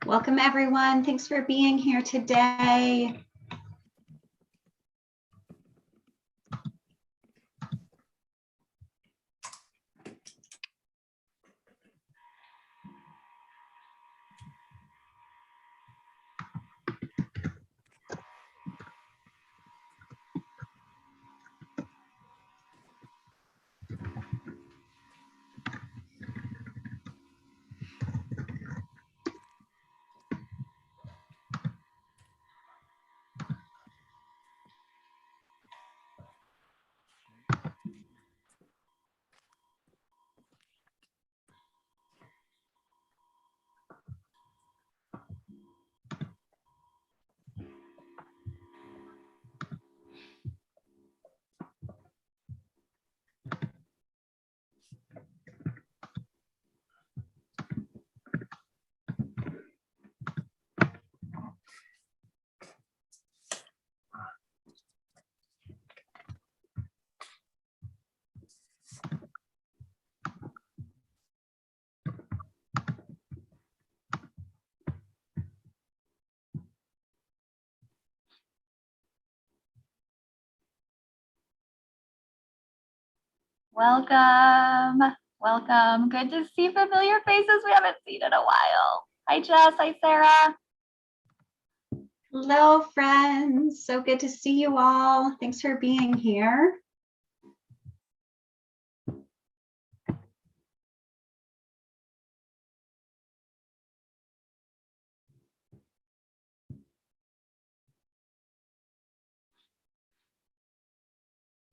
Welcome, everyone. Thanks for being here today. Welcome, welcome. Good to see familiar faces we haven't seen in a while. Hi, Jess. Hi, Sarah. Hello, friends. So good to see you all. Thanks for being here.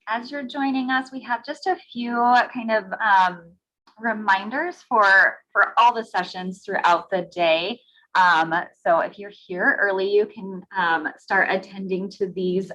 As you're joining us, we have just a few kind of reminders for all the sessions throughout the day. So if you're here early, you can start attending to these.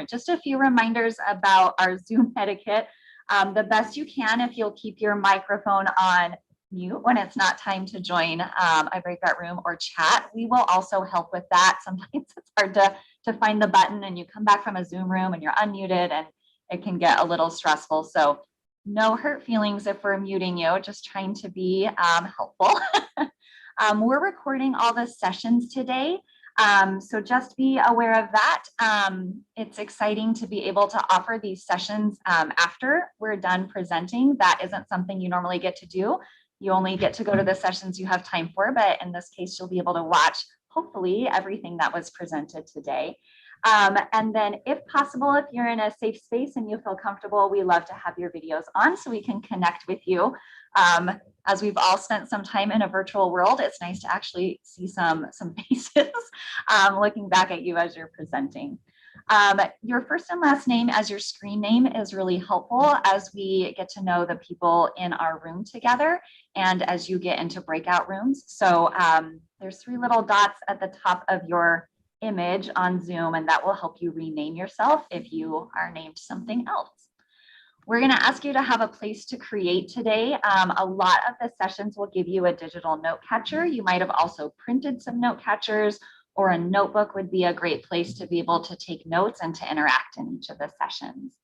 Just a few reminders about our Zoom etiquette. The best you can if you'll keep your microphone on mute when it's not time to join a breakout room or chat. We will also help with that. Sometimes it's hard to find the button and you come back from a Zoom room and you're unmuted and it can get a little stressful. So no hurt feelings if we're muting you, just trying to be helpful. We're recording all the sessions today. So just be aware of that. It's exciting to be able to offer these sessions after we're done presenting. That isn't something you normally get to do. You only get to go to the sessions you have time for, but in this case, you'll be able to watch, hopefully, everything that was presented today. And then if possible, if you're in a safe space and you feel comfortable, we love to have your videos on so we can connect with you. As we've all spent some time in a virtual world, it's nice to actually see some faces looking back at you as you're presenting. Your first and last name as your screen name is really helpful as we get to know the people in our room together and as you get into breakout rooms. So there's 3 little dots at the top of your image on Zoom, and that will help you rename yourself if you are named something else. We're going to ask you to have a place to create today. A lot of the sessions will give you a digital note catcher. You might have also printed some note catchers, or a notebook would be a great place to be able to take notes and to interact in each of the sessions.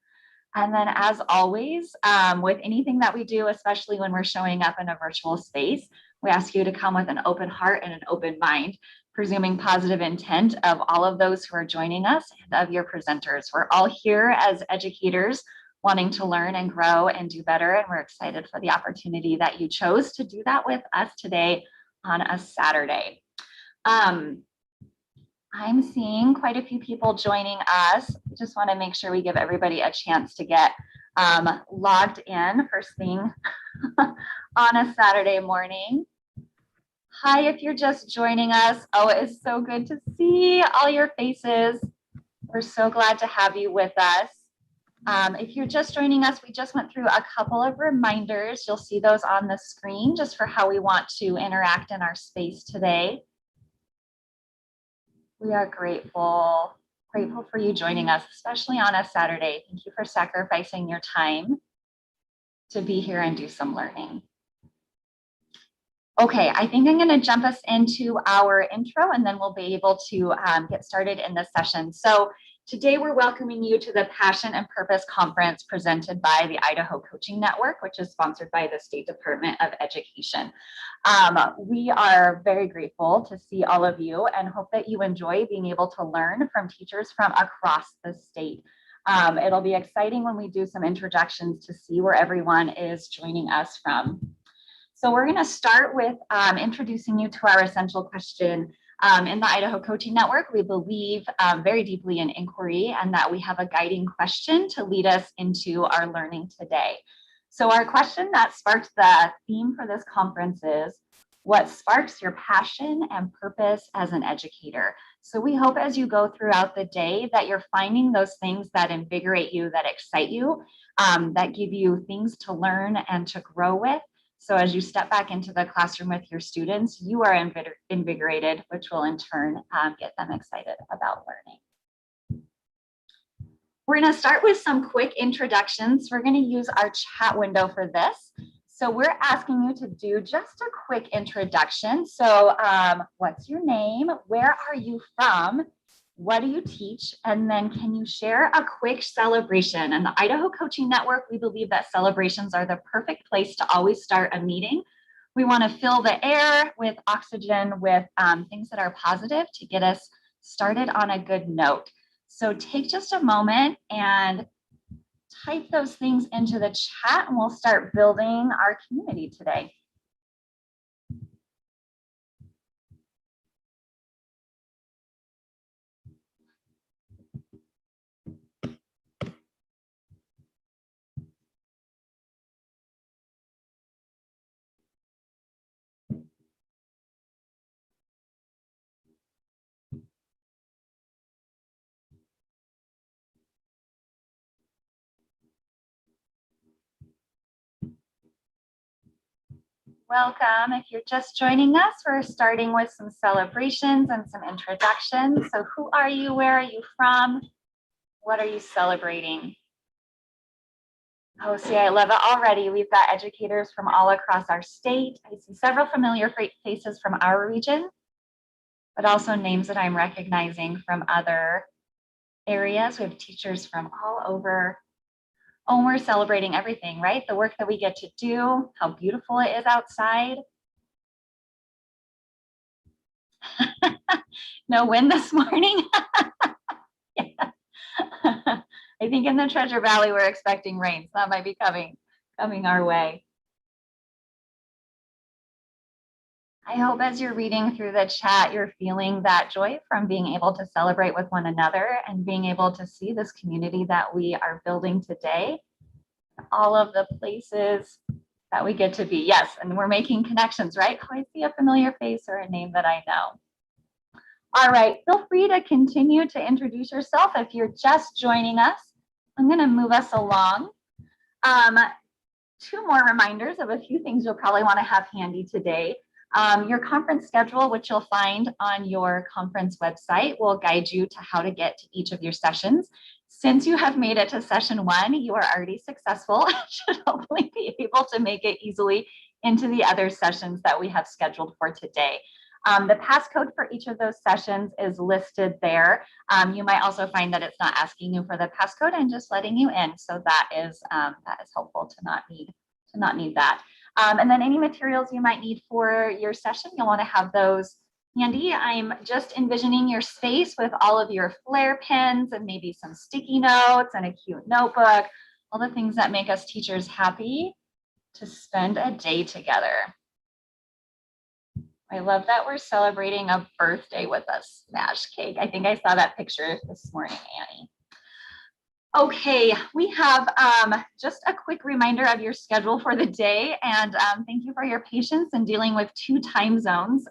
And then as always, with anything that we do, especially when we're showing up in a virtual space, we ask you to come with an open heart and an open mind, presuming positive intent of all of those who are joining us and of your presenters. We're all here as educators wanting to learn and grow and do better, and we're excited for the opportunity that you chose to do that with us today on a Saturday. I'm seeing quite a few people joining us. Just want to make sure we give everybody a chance to get logged in first thing on a Saturday morning. Hi, if you're just joining us. Oh, it is so good to see all your faces. We're so glad to have you with us. If you're just joining us, we just went through a couple of reminders. You'll see those on the screen just for how we want to interact in our space today. We are grateful for you joining us, especially on a Saturday. Thank you for sacrificing your time to be here and do some learning. Okay, I think I'm going to jump us into our intro and then we'll be able to get started in this session. So Today, we're welcoming you to the Passion and Purpose Conference presented by the Idaho Coaching Network, which is sponsored by the State Department of Education. We are very grateful to see all of you and hope that you enjoy being able to learn from teachers from across the state. It'll be exciting when we do some introductions to see where everyone is joining us from. So we're going to start with introducing you to our essential question. In the Idaho Coaching Network, we believe very deeply in inquiry and that we have a guiding question to lead us into our learning today. So our question that sparked the theme for this conference is, what sparks your passion and purpose as an educator? So we hope as you go throughout the day that you're finding those things that invigorate you, that excite you, that give you things to learn and to grow with. So as you step back into the classroom with your students, you are invigorated, which will in turn get them excited about learning. We're going to start with some quick introductions. We're going to use our chat window for this. So we're asking you to do just a quick introduction. So what's your name? Where are you from? What do you teach? And then can you share a quick celebration? And the Idaho Coaching Network, we believe that celebrations are the perfect place to always start a meeting. We want to fill the air with oxygen, with things that are positive to get us started on a good note. So take just a moment and type those things into the chat and we'll start building our community today. Welcome. If you're just joining us, we're starting with some celebrations and some introductions. So who are you? Where are you from? What are you celebrating? Oh, see, I love it already. We've got educators from all across our state. I see several familiar faces from our region, but also names that I'm recognizing from other areas. We have teachers from all over. Oh, we're celebrating everything, right? The work that we get to do, how beautiful it is outside. No wind this morning. Yeah. I think in the Treasure Valley, we're expecting rain. So that might be coming our way. I hope as you're reading through the chat, you're feeling that joy from being able to celebrate with one another and being able to see this community that we are building today. All of the places that we get to be. Yes, and we're making connections, right? Oh, I see a familiar face or a name that I know. All right, feel free to continue to introduce yourself if you're just joining us. I'm going to move us along. Two more reminders of a few things you'll probably want to have handy today. Your conference schedule, which you'll find on your conference website, will guide you to how to get to each of your sessions. Since you have made it to session 1, you are already successful and should hopefully be able to make it easily into the other sessions that we have scheduled for today. The passcode for each of those sessions is listed there. You might also find that it's not asking you for the passcode and just letting you in. So that is helpful to not need that. And then any materials you might need for your session, you'll want to have those handy. I'm just envisioning your space with all of your flare pens and maybe some sticky notes and a cute notebook, all the things that make us teachers happy to spend a day together. I love that we're celebrating a birthday with a smash cake. I think I saw that picture this morning, Annie. Okay, we have just a quick reminder of your schedule for the day, and thank you for your patience in dealing with 2 time zones.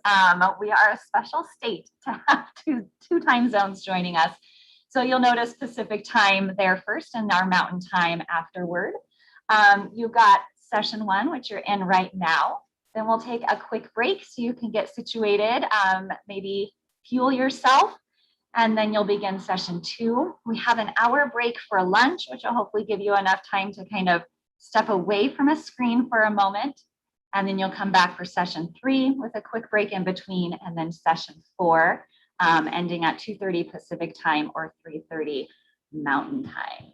We are a special state to have two time zones joining us. So you'll notice Pacific time there first and our Mountain time afterward. You've got session 1, which you're in right now. Then we'll take a quick break so you can get situated, maybe fuel yourself. And then you'll begin session 2. We have an hour break for lunch, which will hopefully give you enough time to kind of step away from a screen for a moment. And then you'll come back for session 3 with a quick break in between, and then session 4. ending at 2:30 Pacific time or 3:30 Mountain time.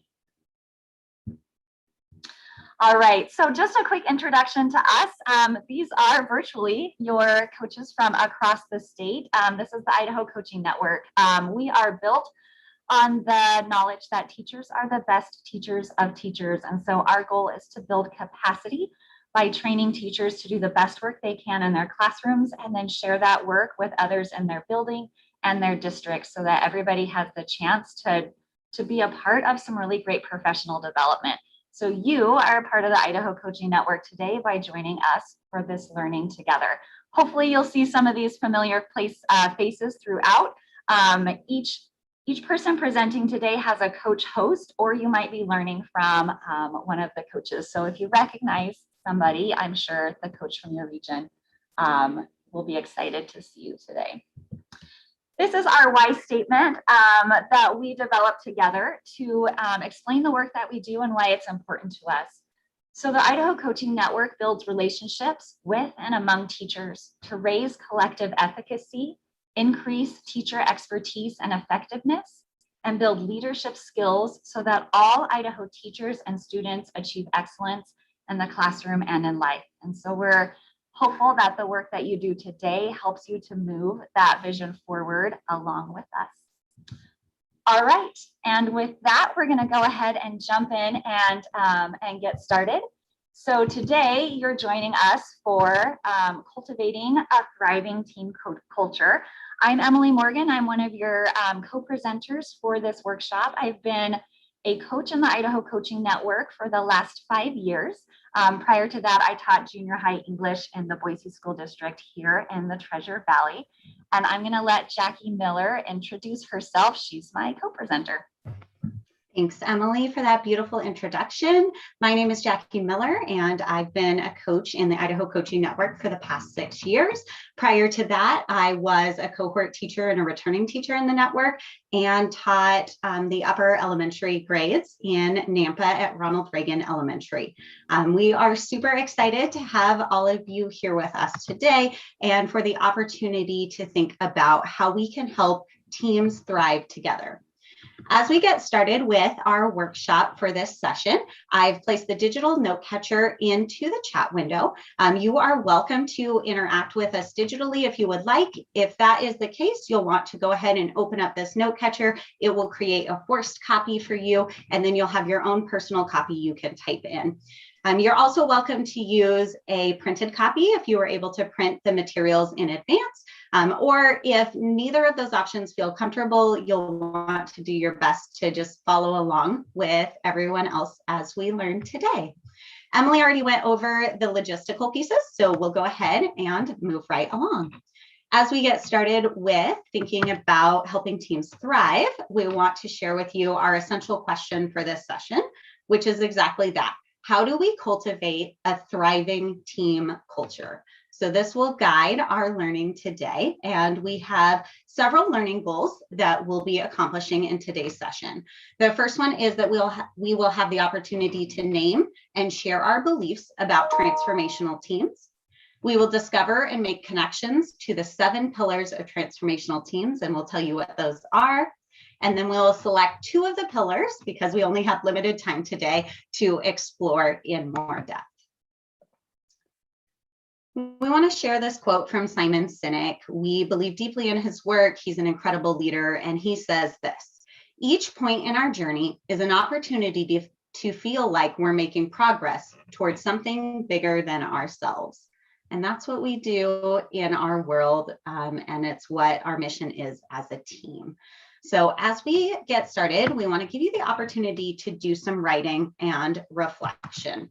All right, so just a quick introduction to us. These are virtually your coaches from across the state. This is the Idaho Coaching Network. We are built on the knowledge that teachers are the best teachers of teachers. And so our goal is to build capacity by training teachers to do the best work they can in their classrooms and then share that work with others in their building and their district so that everybody has the chance to be a part of some really great professional development. So you are a part of the Idaho Coaching Network today by joining us for this learning together. Hopefully you'll see some of these familiar faces throughout. Each person presenting today has a coach host, or you might be learning from one of the coaches. So if you recognize somebody, I'm sure the coach from your region will be excited to see you today. This is our why statement that we developed together to explain the work that we do and why it's important to us. So the Idaho Coaching Network builds relationships with and among teachers to raise collective efficacy, increase teacher expertise and effectiveness, and build leadership skills so that all Idaho teachers and students achieve excellence in the classroom and in life. And so we're hopeful that the work that you do today helps you to move that vision forward along with us. All right, and with that, we're going to go ahead and jump in and get started. So today you're joining us for Cultivating a Thriving Team Culture. I'm Emily Morgan. I'm one of your co-presenters for this workshop. I've been a coach in the Idaho Coaching Network for the last 5 years. Prior to that, I taught junior high English in the Boise School District here in the Treasure Valley. And I'm going to let Jackie Miller introduce herself. She's my co-presenter. Thanks, Emily, for that beautiful introduction. My name is Jackie Miller, and I've been a coach in the Idaho Coaching Network for the past 6 years. Prior to that, I was a cohort teacher and a returning teacher in the network and taught the upper elementary grades in Nampa at Ronald Reagan Elementary. We are super excited to have all of you here with us today and for the opportunity to think about how we can help teams thrive together. As we get started with our workshop for this session, I've placed the digital note catcher into the chat window. You are welcome to interact with us digitally if you would like. If that is the case, you'll want to go ahead and open up this note catcher. It will create a forced copy for you, and then you'll have your own personal copy you can type in. You're also welcome to use a printed copy if you were able to print the materials in advance. Or if neither of those options feel comfortable, you'll want to do your best to just follow along with everyone else as we learn today. Emily already went over the logistical pieces, so we'll go ahead and move right along. As we get started with thinking about helping teams thrive, we want to share with you our essential question for this session, which is exactly that. How do we cultivate a thriving team culture? So this will guide our learning today, and we have several learning goals that we'll be accomplishing in today's session. The first one is that we will have the opportunity to name and share our beliefs about transformational teams. We will discover and make connections to the 7 pillars of transformational teams, and we'll tell you what those are. And then we'll select 2 of the pillars, because we only have limited time today, to explore in more depth. We want to share this quote from Simon Sinek. We believe deeply in his work. He's an incredible leader, and he says this: each point in our journey is an opportunity to feel like we're making progress towards something bigger than ourselves. And that's what we do in our world, and it's what our mission is as a team. So as we get started, we want to give you the opportunity to do some writing and reflection.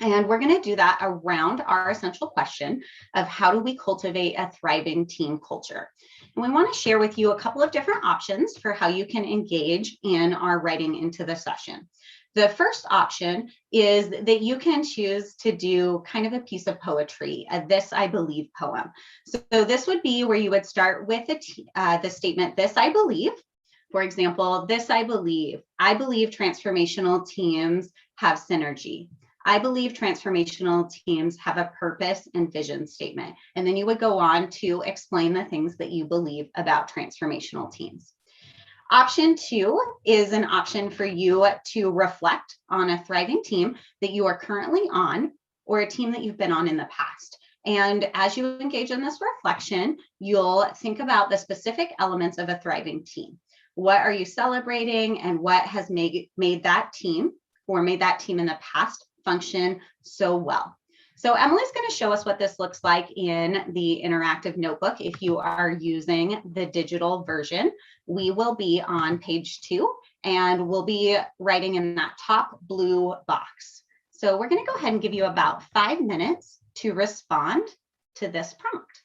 And we're going to do that around our essential question of how do we cultivate a thriving team culture? And we want to share with you a couple of different options for how you can engage in our writing into the session. The first option is that you can choose to do kind of a piece of poetry, a "This I Believe" poem. So this would be where you would start with the statement, "This I believe." For example, "This I believe. I believe transformational teams have synergy. I believe transformational teams have a purpose and vision statement. And then you would go on to explain the things that you believe about transformational teams. Option 2 is an option for you to reflect on a thriving team that you are currently on or a team that you've been on in the past. And as you engage in this reflection, you'll think about the specific elements of a thriving team. What are you celebrating and what has made that team or made that team in the past function so well? So Emily's going to show us what this looks like in the interactive notebook. If you are using the digital version, we will be on page 2 and we'll be writing in that top blue box. So we're going to go ahead and give you about 5 minutes to respond to this prompt.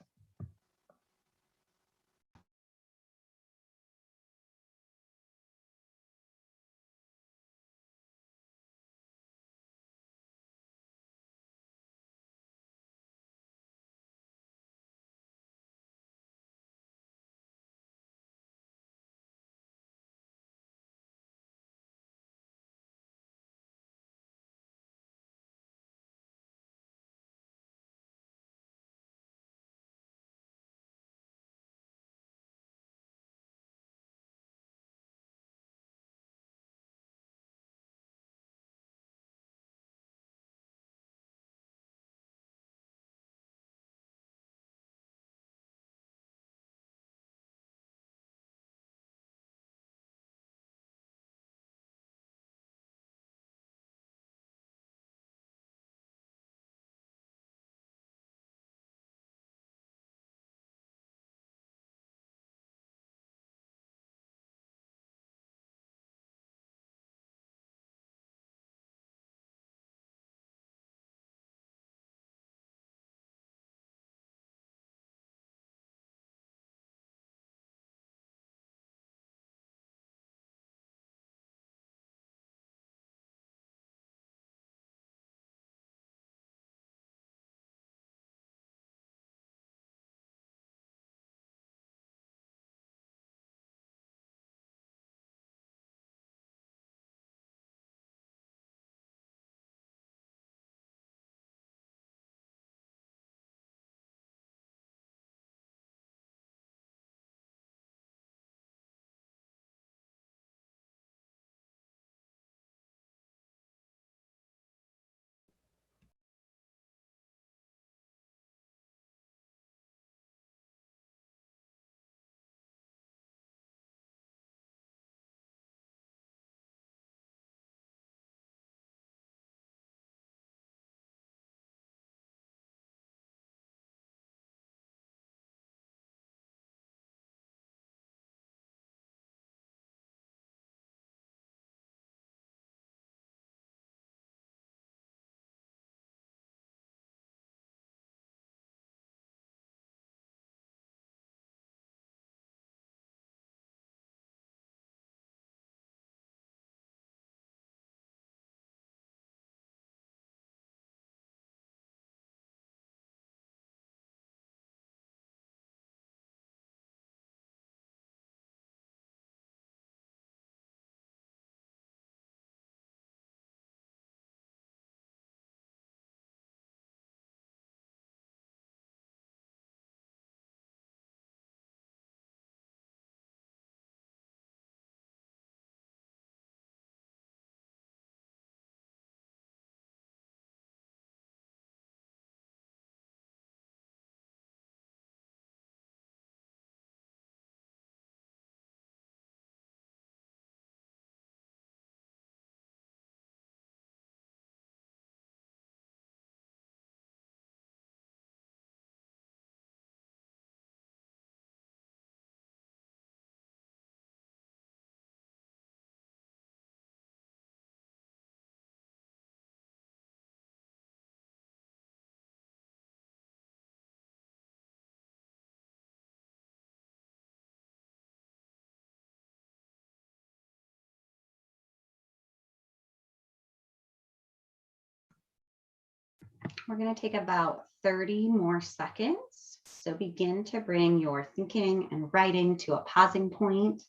We're going to take about 30 more seconds. So begin to bring your thinking and writing to a pausing point.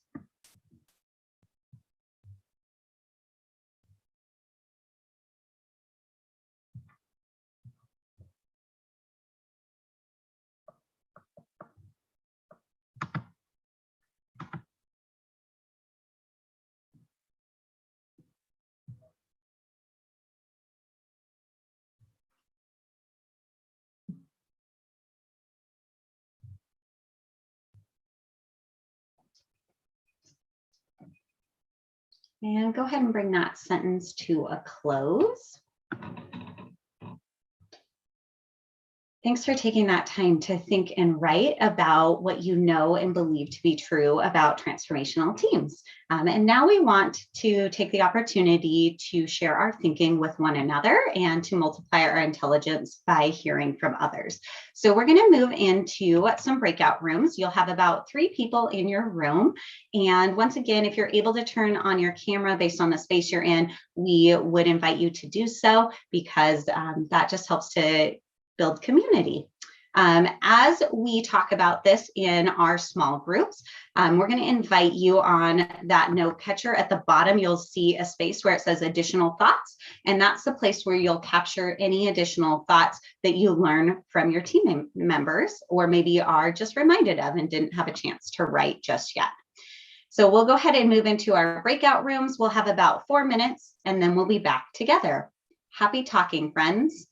And go ahead and bring that sentence to a close. Thanks for taking that time to think and write about what you know and believe to be true about transformational teams. And now we want to take the opportunity to share our thinking with one another and to multiply our intelligence by hearing from others. So we're going to move into some breakout rooms. You'll have about 3 people in your room. And once again, if you're able to turn on your camera based on the space you're in, we would invite you to do so because that just helps to build community. As we talk about this in our small groups, we're going to invite you on that note catcher at the bottom. You'll see a space where it says additional thoughts, and that's the place where you'll capture any additional thoughts that you learn from your team members, or maybe are just reminded of and didn't have a chance to write just yet. So we'll go ahead and move into our breakout rooms. We'll have about 4 minutes, and then we'll be back together. Happy talking, friends.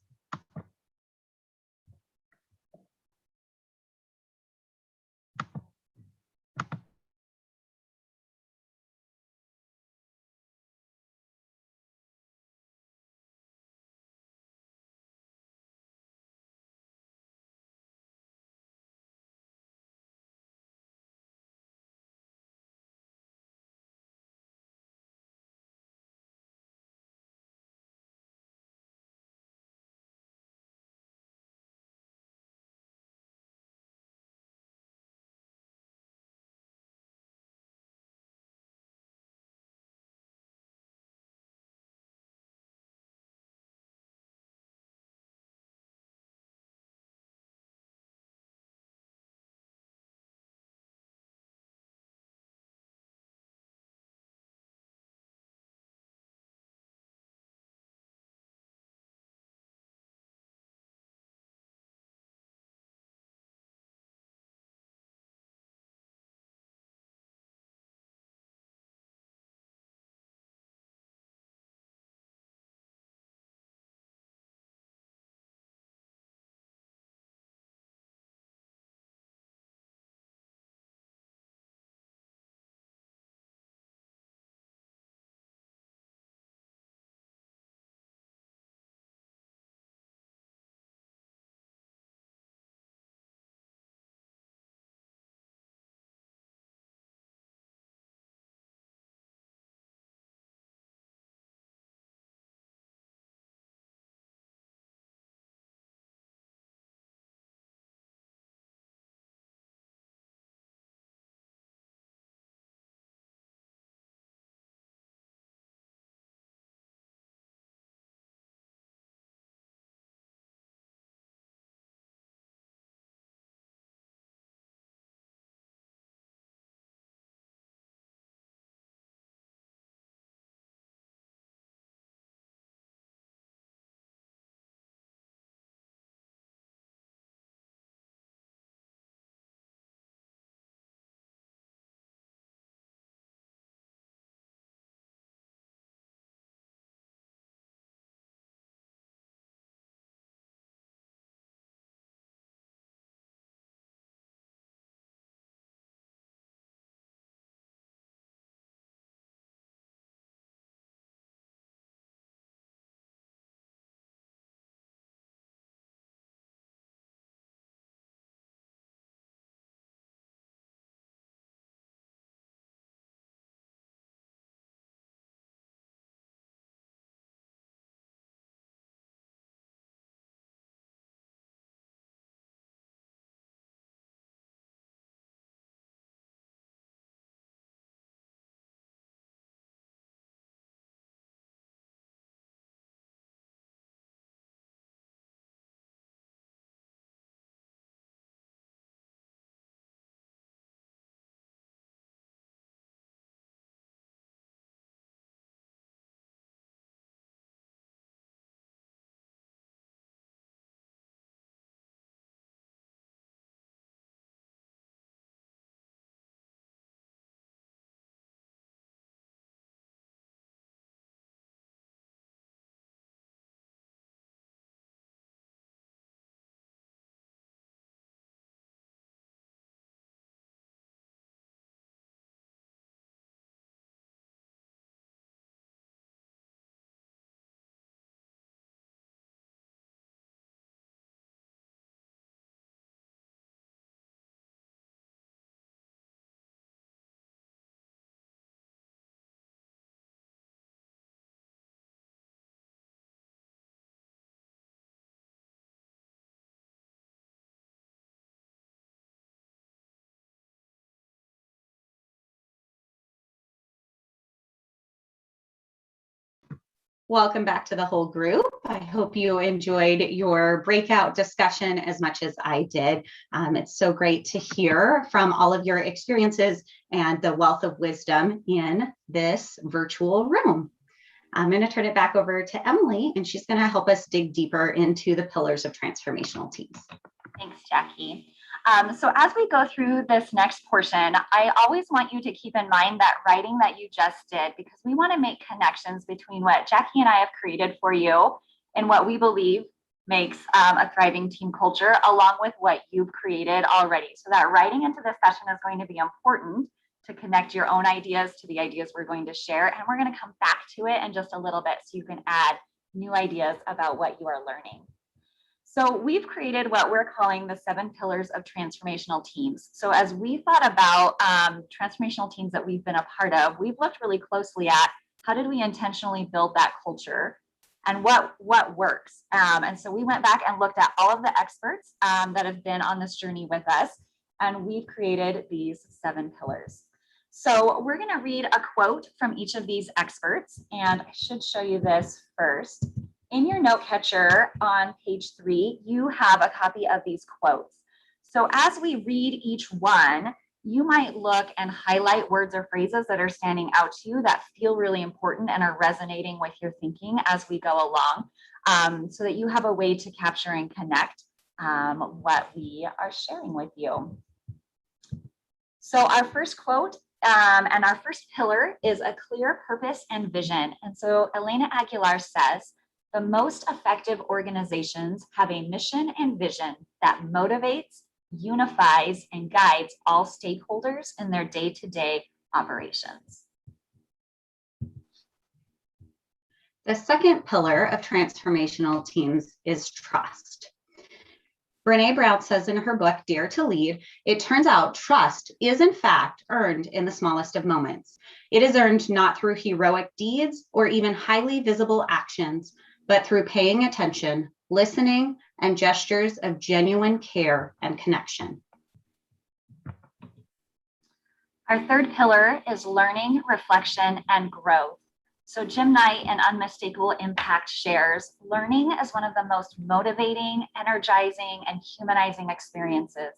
Welcome back to the whole group. I hope you enjoyed your breakout discussion as much as I did. It's so great to hear from all of your experiences and the wealth of wisdom in this virtual room. I'm going to turn it back over to Emily, and she's going to help us dig deeper into the pillars of transformational teams. Thanks, Jackie. So as we go through this next portion, I always want you to keep in mind that writing that you just did, because we want to make connections between what Jackie and I have created for you and what we believe makes a thriving team culture, along with what you've created already. So that writing into this session is going to be important to connect your own ideas to the ideas we're going to share. And we're going to come back to it in just a little bit so you can add new ideas about what you are learning. So we've created what we're calling the 7 pillars of transformational teams. So as we thought about transformational teams that we've been a part of, we've looked really closely at how did we intentionally build that culture and what works. And so we went back and looked at all of the experts that have been on this journey with us, and we've created these 7 pillars. So we're going to read a quote from each of these experts, and I should show you this first. In your note catcher on page 3, you have a copy of these quotes. So as we read each one, you might look and highlight words or phrases that are standing out to you that feel really important and are resonating with your thinking as we go along, so that you have a way to capture and connect what we are sharing with you. So our first quote and our first pillar is a clear purpose and vision. And so Elena Aguilar says, the most effective organizations have a mission and vision that motivates, unifies, and guides all stakeholders in their day-to-day operations. The second pillar of transformational teams is trust. Brené Brown says in her book, Dare to Lead, it turns out trust is in fact earned in the smallest of moments. It is earned not through heroic deeds or even highly visible actions, but through paying attention, listening, and gestures of genuine care and connection. Our third pillar is learning, reflection, and growth. So Jim Knight in Unmistakable Impact shares, learning is one of the most motivating, energizing, and humanizing experiences.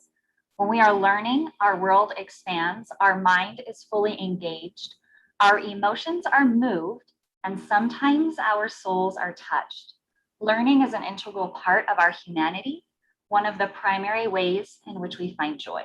When we are learning, our world expands, our mind is fully engaged, our emotions are moved, and sometimes our souls are touched. Learning is an integral part of our humanity, one of the primary ways in which we find joy.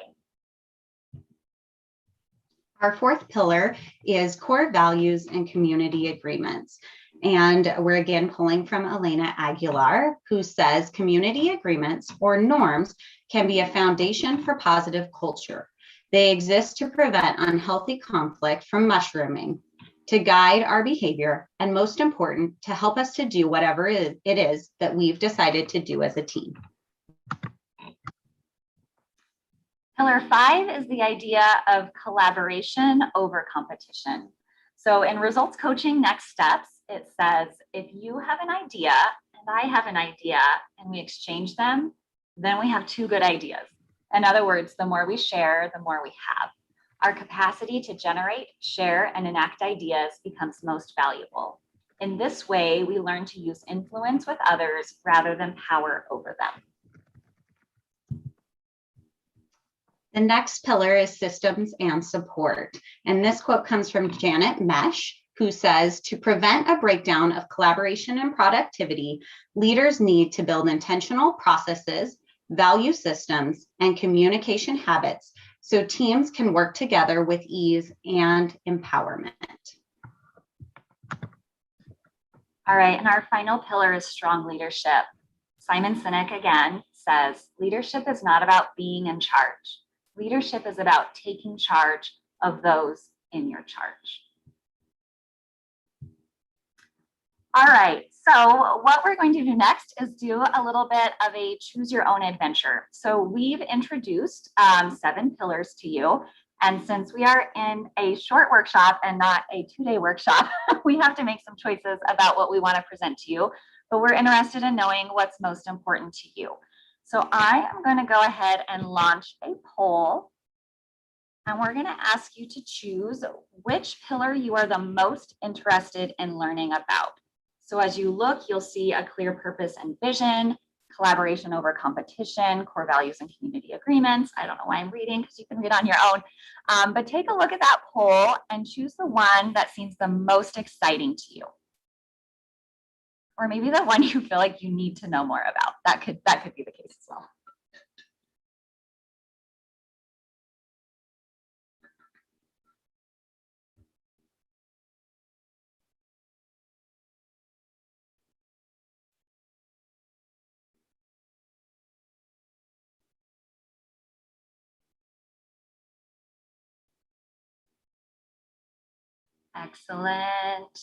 Our fourth pillar is core values and community agreements. And we're again pulling from Elena Aguilar, who says community agreements or norms can be a foundation for positive culture. They exist to prevent unhealthy conflict from mushrooming, to guide our behavior, and most important, to help us to do whatever it is that we've decided to do as a team. Pillar 5 is the idea of collaboration over competition. So in results coaching next steps, it says, if you have an idea and I have an idea and we exchange them, then we have 2 good ideas. In other words, the more we share, the more we have. Our capacity to generate, share, and enact ideas becomes most valuable. In this way, we learn to use influence with others rather than power over them. The next pillar is systems and support. And this quote comes from Janet Mesh, who says, to prevent a breakdown of collaboration and productivity, leaders need to build intentional processes, value systems, and communication habits so teams can work together with ease and empowerment. All right, and our final pillar is strong leadership. Simon Sinek again says, leadership is not about being in charge. Leadership is about taking charge of those in your charge. All right, so what we're going to do next is do a little bit of a choose your own adventure. So we've introduced 7 pillars to you. And since we are in a short workshop and not a 2-day workshop, we have to make some choices about what we want to present to you. But we're interested in knowing what's most important to you. So I am going to go ahead and launch a poll. And we're going to ask you to choose which pillar you are the most interested in learning about. So as you look, you'll see a clear purpose and vision, collaboration over competition, core values and community agreements. I don't know why I'm reading because you can read on your own, but take a look at that poll and choose the one that seems the most exciting to you. Or maybe the one you feel like you need to know more about. That could be the case as well. Excellent.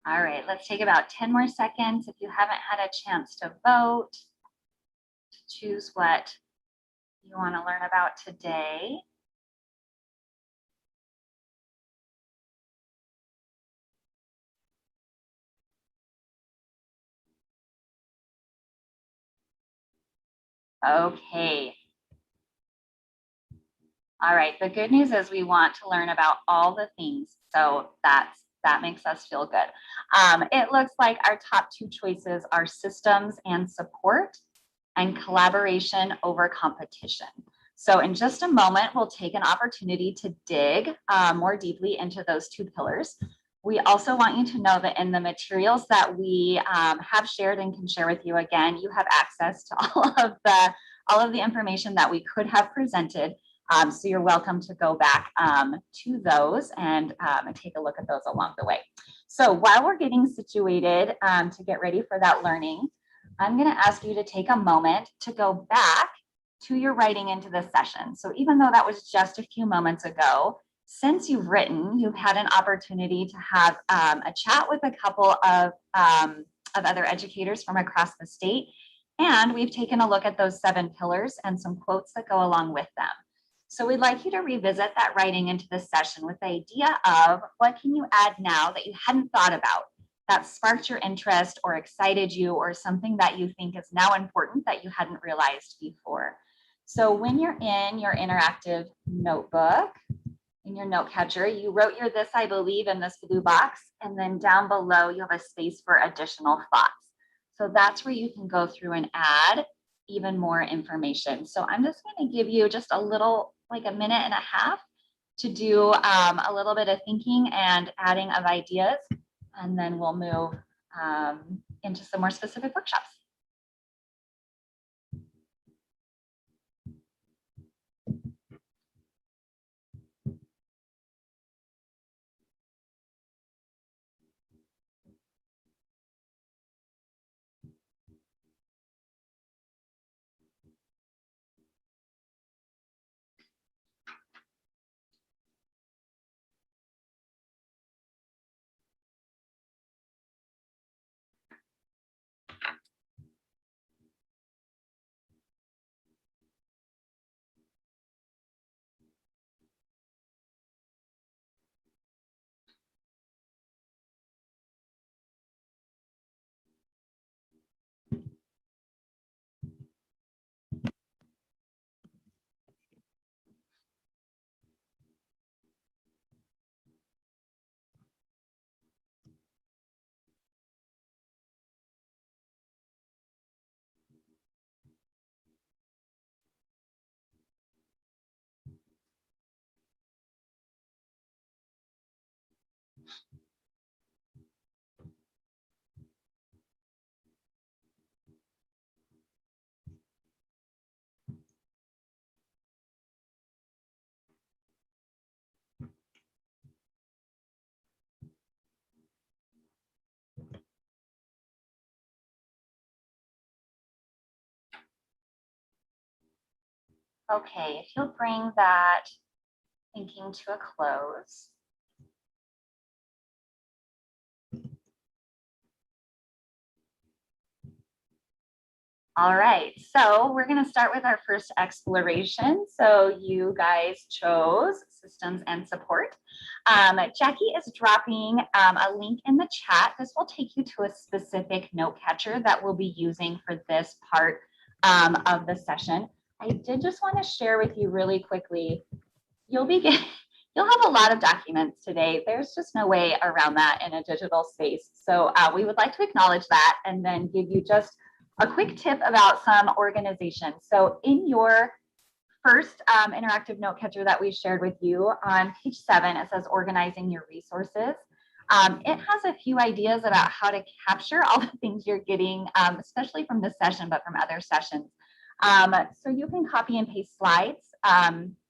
All right, let's take about 10 more seconds. If you haven't had a chance to vote, to choose what you want to learn about today. Okay. All right, the good news is we want to learn about all the things. So that makes us feel good. It looks like our top two choices are systems and support and collaboration over competition. So in just a moment, we'll take an opportunity to dig more deeply into those two pillars. We also want you to know that in the materials that we have shared and can share with you again, you have access to all of the information that we could have presented. So you're welcome to go back to those and take a look at those along the way. So while we're getting situated to get ready for that learning, I'm going to ask you to take a moment to go back to your writing into this session. So even though that was just a few moments ago, since you've written, you've had an opportunity to have a chat with a couple of other educators from across the state. And we've taken a look at those 7 pillars and some quotes that go along with them. So we'd like you to revisit that writing into this session with the idea of what can you add now that you hadn't thought about, that sparked your interest or excited you, or something that you think is now important that you hadn't realized before. So when you're in your interactive notebook, in your note catcher, you wrote your "this I believe" in this blue box, and then down below you have a space for additional thoughts. So that's where you can go through and add even more information. So I'm just going to give you just a little, like a minute and a half, to do a little bit of thinking and adding of ideas, and then we'll move into some more specific workshops. Okay, if you'll bring that thinking to a close. All right, so we're going to start with our first exploration. So you guys chose systems and support. Jackie is dropping a link in the chat. This will take you to a specific note catcher that we'll be using for this part of the session. I did just want to share with you really quickly you'll have a lot of documents today. There's just no way around that in a digital space. So we would like to acknowledge that and then give you just a quick tip about some organization. So in your first interactive note catcher that we shared with you on page 7, it says organizing your resources. It has a few ideas about how to capture all the things you're getting, especially from this session, but from other sessions. So you can copy and paste slides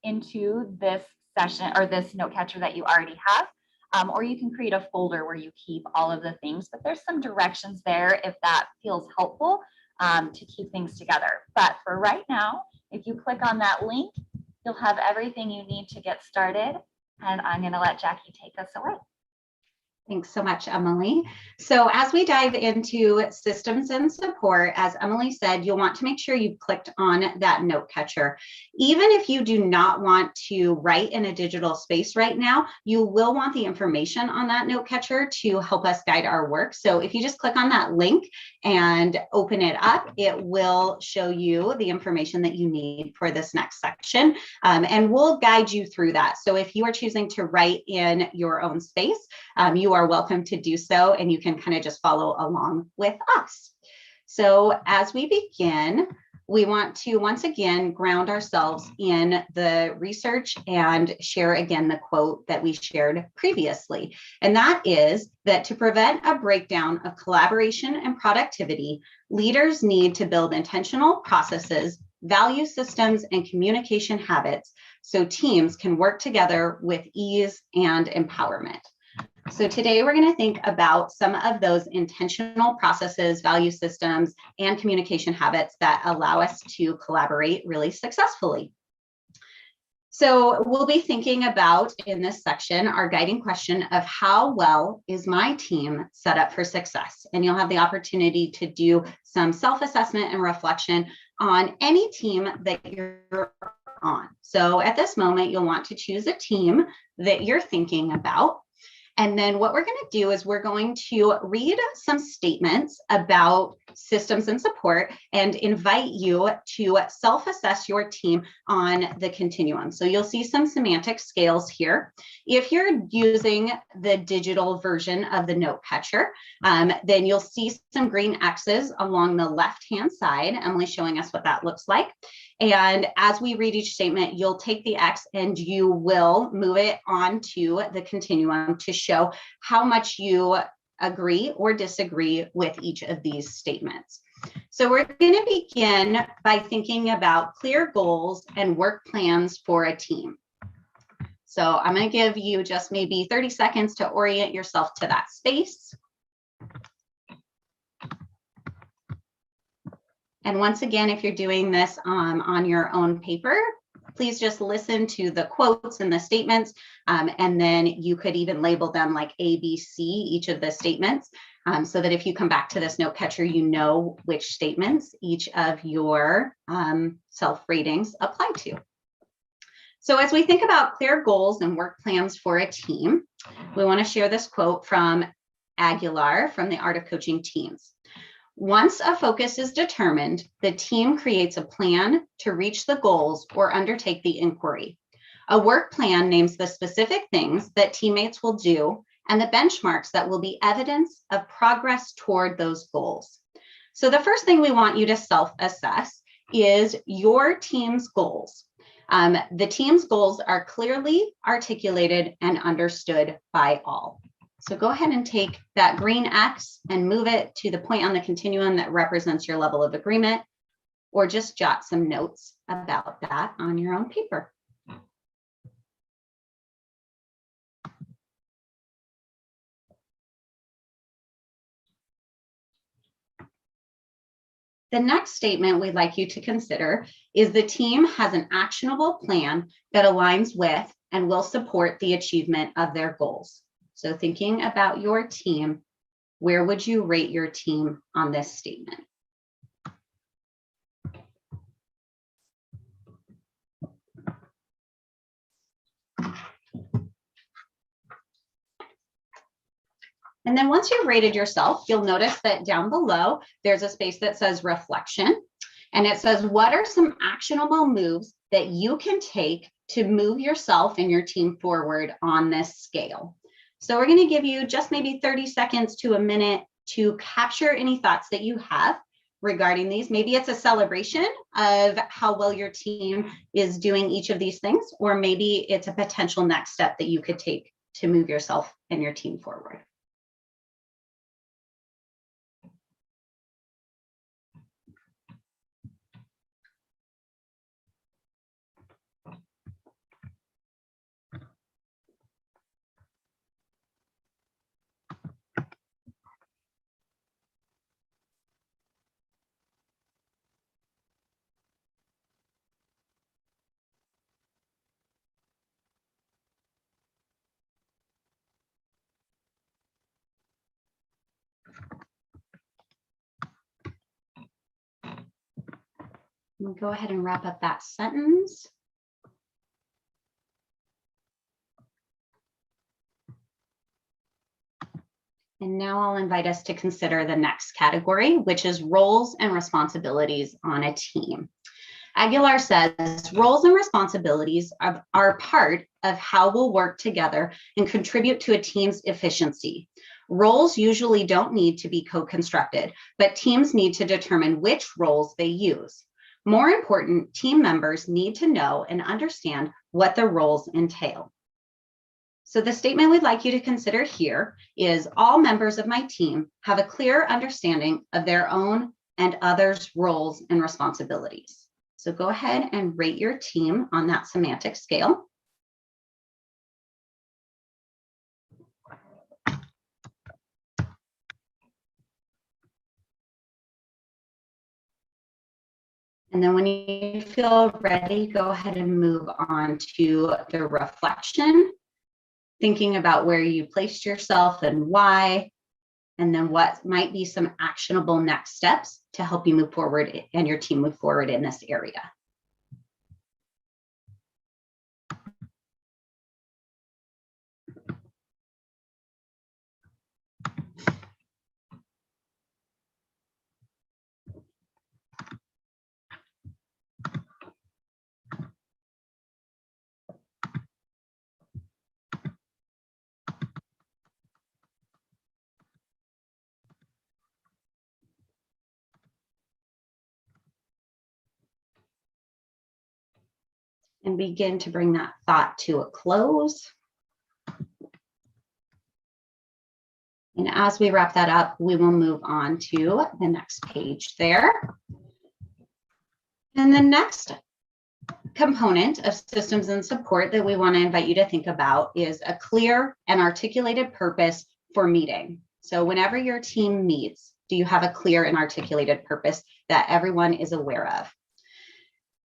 into this session or this note catcher that you already have, or you can create a folder where you keep all of the things, but there's some directions there if that feels helpful to keep things together. But for right now, if you click on that link, you'll have everything you need to get started. And I'm going to let Jackie take us away. Thanks so much, Emily. So as we dive into systems and support, as Emily said, you'll want to make sure you've clicked on that note catcher. Even if you do not want to write in a digital space right now, you will want the information on that note catcher to help us guide our work. So if you just click on that link and open it up, it will show you the information that you need for this next section. And we'll guide you through that. So if you are choosing to write in your own space, you are welcome to do so, and you can kind of just follow along with us. So as we begin, we want to once again ground ourselves in the research and share again the quote that we shared previously. And that is that to prevent a breakdown of collaboration and productivity, leaders need to build intentional processes, value systems, and communication habits so teams can work together with ease and empowerment. So today we're going to think about some of those intentional processes, value systems, and communication habits that allow us to collaborate really successfully. So we'll be thinking about in this section our guiding question of how well is my team set up for success? And you'll have the opportunity to do some self-assessment and reflection on any team that you're on. So at this moment, you'll want to choose a team that you're thinking about. And then what we're going to do is we're going to read some statements about systems and support and invite you to self-assess your team on the continuum. So you'll see some semantic scales here. If you're using the digital version of the note catcher, then you'll see some green X's along the left-hand side. Emily's showing us what that looks like. And as we read each statement, you'll take the X and you will move it onto the continuum to show how much you agree or disagree with each of these statements. So we're going to begin by thinking about clear goals and work plans for a team. So I'm going to give you just maybe 30 seconds to orient yourself to that space. And once again, if you're doing this on your own paper, please just listen to the quotes and the statements, and then you could even label them like A, B, C, each of the statements, so that if you come back to this note catcher, you know which statements each of your self-ratings apply to. So as we think about clear goals and work plans for a team, we want to share this quote from Aguilar from The Art of Coaching Teams. Once a focus is determined, the team creates a plan to reach the goals or undertake the inquiry. A work plan names the specific things that teammates will do and the benchmarks that will be evidence of progress toward those goals. So the first thing we want you to self-assess is your team's goals. The team's goals are clearly articulated and understood by all. So go ahead and take that green X and move it to the point on the continuum that represents your level of agreement, or just jot some notes about that on your own paper. The next statement we'd like you to consider is the team has an actionable plan that aligns with and will support the achievement of their goals. So thinking about your team, where would you rate your team on this statement? And then once you've rated yourself, you'll notice that down below, there's a space that says reflection. And it says, what are some actionable moves that you can take to move yourself and your team forward on this scale? So we're going to give you just maybe 30 seconds to a minute to capture any thoughts that you have regarding these. Maybe it's a celebration of how well your team is doing each of these things, or maybe it's a potential next step that you could take to move yourself and your team forward. We'll go ahead and wrap up that sentence. And now I'll invite us to consider the next category, which is roles and responsibilities on a team. Aguilar says, roles and responsibilities are part of how we'll work together and contribute to a team's efficiency. Roles usually don't need to be co-constructed, but teams need to determine which roles they use. More important, team members need to know and understand what the roles entail. So the statement we'd like you to consider here is, all members of my team have a clear understanding of their own and others' roles and responsibilities. So go ahead and rate your team on that semantic scale. And then when you feel ready, go ahead and move on to the reflection, thinking about where you placed yourself and why, and then what might be some actionable next steps to help you move forward and your team move forward in this area. And begin to bring that thought to a close. And as we wrap that up, we will move on to the next page there. And the next component of systems and support that we want to invite you to think about is a clear and articulated purpose for meeting. So whenever your team meets, do you have a clear and articulated purpose that everyone is aware of?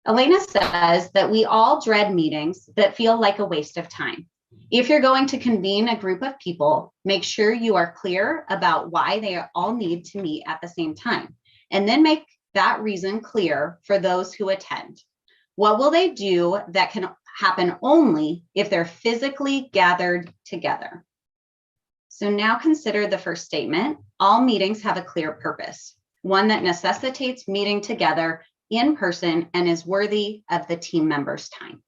Elena says that we all dread meetings that feel like a waste of time. If you're going to convene a group of people, make sure you are clear about why they all need to meet at the same time, and then make that reason clear for those who attend. What will they do that can happen only if they're physically gathered together? So now consider the first statement. All meetings have a clear purpose, one that necessitates meeting together in person and is worthy of the team members' time.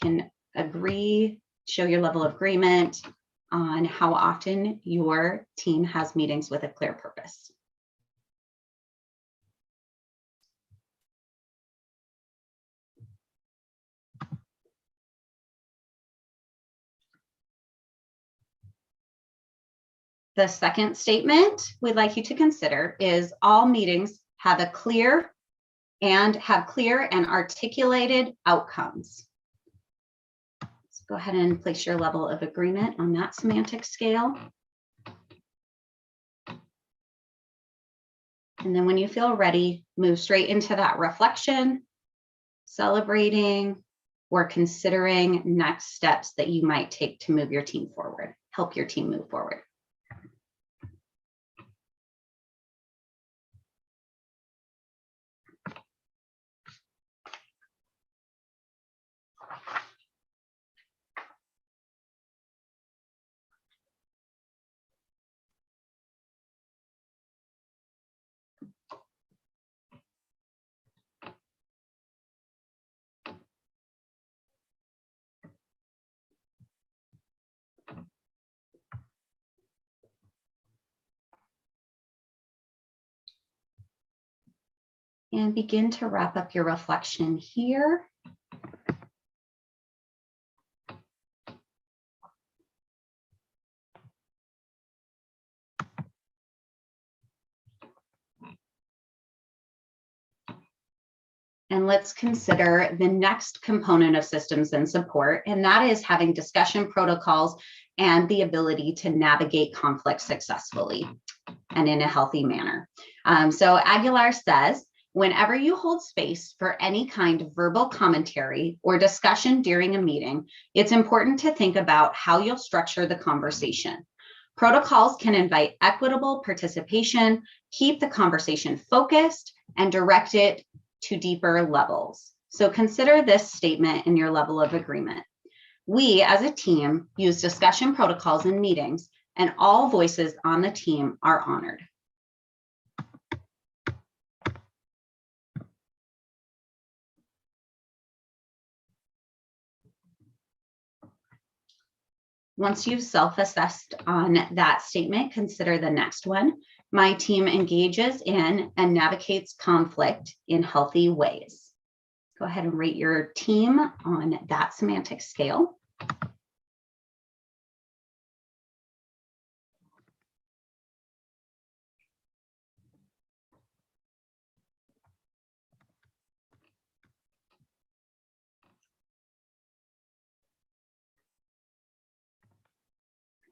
Can agree, show your level of agreement on how often your team has meetings with a clear purpose. The second statement we'd like you to consider is, all meetings have a clear and articulated outcomes. So go ahead and place your level of agreement on that semantic scale. And then when you feel ready, move straight into that reflection, celebrating or considering next steps that you might take to move your team forward, help your team move forward. And begin to wrap up your reflection here. And let's consider the next component of systems and support, and that is having discussion protocols and the ability to navigate conflict successfully and in a healthy manner. So Aguilar says, whenever you hold space for any kind of verbal commentary or discussion during a meeting, it's important to think about how you'll structure the conversation. Protocols can invite equitable participation, keep the conversation focused, and direct it to deeper levels. So consider this statement in your level of agreement. We, as a team, use discussion protocols in meetings, and all voices on the team are honored. Once you've self-assessed on that statement, consider the next one. My team engages in and navigates conflict in healthy ways. Go ahead and rate your team on that semantic scale.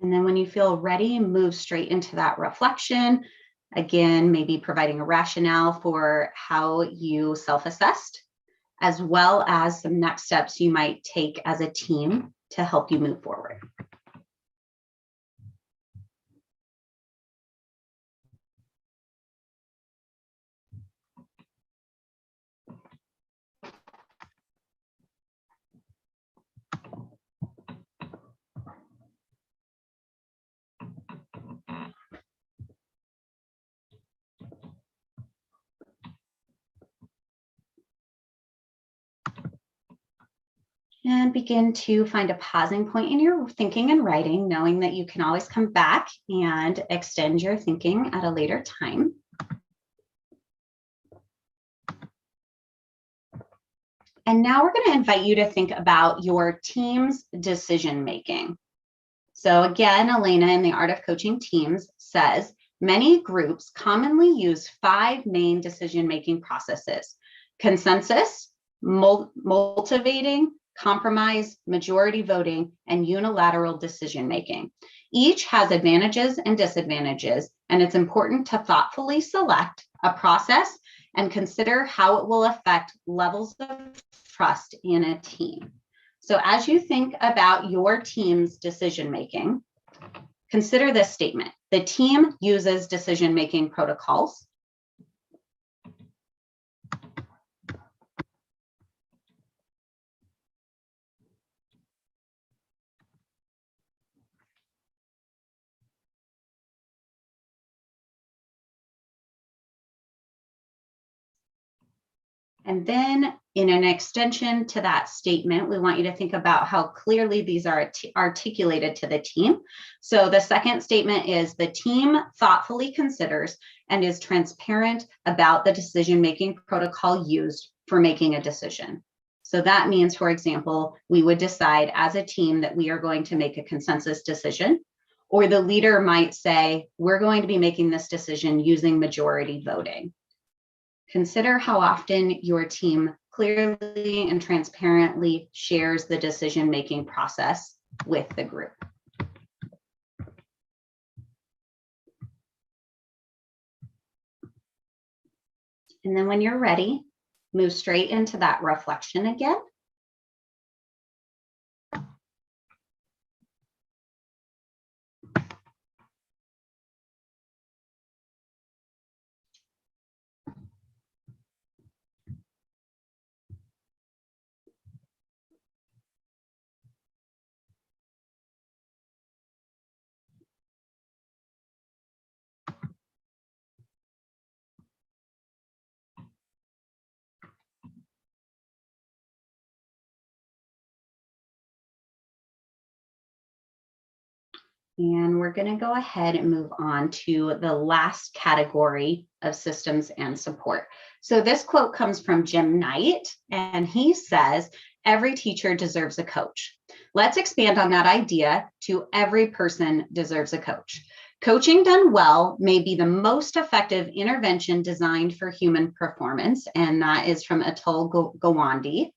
And then when you feel ready, move straight into that reflection. Again, maybe providing a rationale for how you self-assessed, as well as some next steps you might take as a team to help you move forward. And begin to find a pausing point in your thinking and writing, knowing that you can always come back and extend your thinking at a later time. And now we're going to invite you to think about your team's decision making. So again, Elena in the Art of Coaching Teams says, many groups commonly use 5 main decision-making processes: consensus, motivating, compromise, majority voting, and unilateral decision-making. Each has advantages and disadvantages, and it's important to thoughtfully select a process and consider how it will affect levels of trust in a team. So as you think about your team's decision-making, consider this statement. The team uses decision-making protocols. And then in an extension to that statement, we want you to think about how clearly these are articulated to the team. So the second statement is the team thoughtfully considers and is transparent about the decision-making protocol used for making a decision. So that means, for example, we would decide as a team that we are going to make a consensus decision, or the leader might say, we're going to be making this decision using majority voting. Consider how often your team clearly and transparently shares the decision-making process with the group. And then when you're ready, move straight into that reflection again. And we're going to go ahead and move on to the last category of systems and support. So this quote comes from Jim Knight, and he says, "Every teacher deserves a coach." Let's expand on that idea to every person deserves a coach. Coaching done well may be the most effective intervention designed for human performance, and that is from Atul Gawande.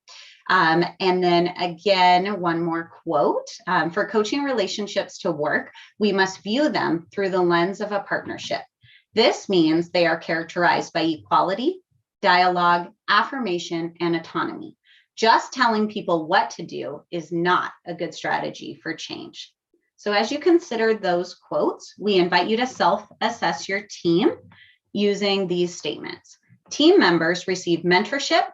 And then again, one more quote. For coaching relationships to work, we must view them through the lens of a partnership. This means they are characterized by equality, dialogue, affirmation, and autonomy. Just telling people what to do is not a good strategy for change. So as you consider those quotes, we invite you to self-assess your team using these statements. Team members receive mentorship,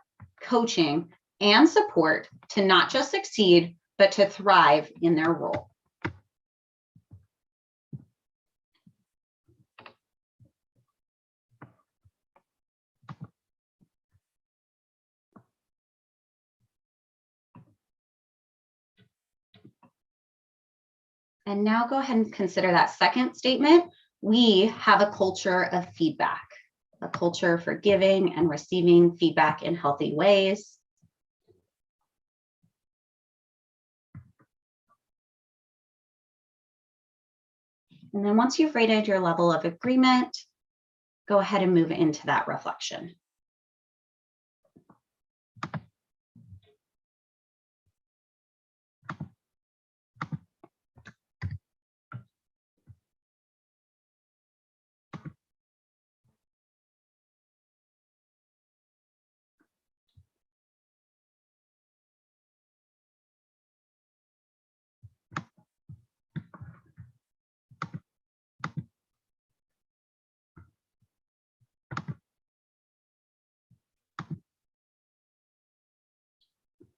coaching, and support to not just succeed, but to thrive in their role. And now go ahead and consider that second statement. We have a culture of feedback, a culture for giving and receiving feedback in healthy ways. And then once you've rated your level of agreement, go ahead and move into that reflection.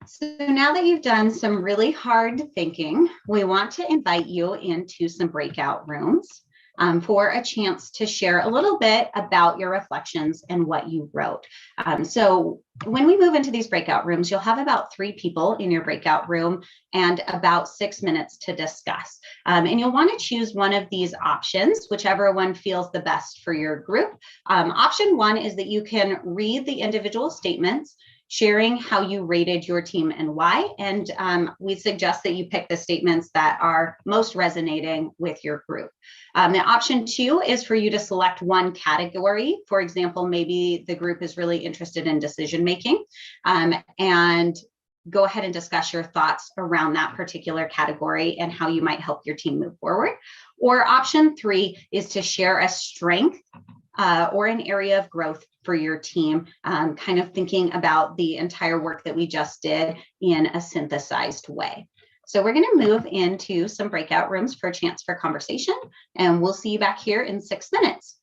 So now that you've done some really hard thinking, we want to invite you into some breakout rooms for a chance to share a little bit about your reflections and what you wrote. So when we move into these breakout rooms, you'll have about 3 people in your breakout room and about 6 minutes to discuss. And you'll want to choose one of these options, whichever one feels the best for your group. Option 1 is that you can read the individual statements, sharing how you rated your team and why. And we suggest that you pick the statements that are most resonating with your group. The option 2 is for you to select one category. For example, maybe the group is really interested in decision making, and go ahead and discuss your thoughts around that particular category and how you might help your team move forward. Or option 3 is to share a strength or an area of growth for your team, kind of thinking about the entire work that we just did in a synthesized way. So we're going to move into some breakout rooms for a chance for conversation, and we'll see you back here in 6 minutes.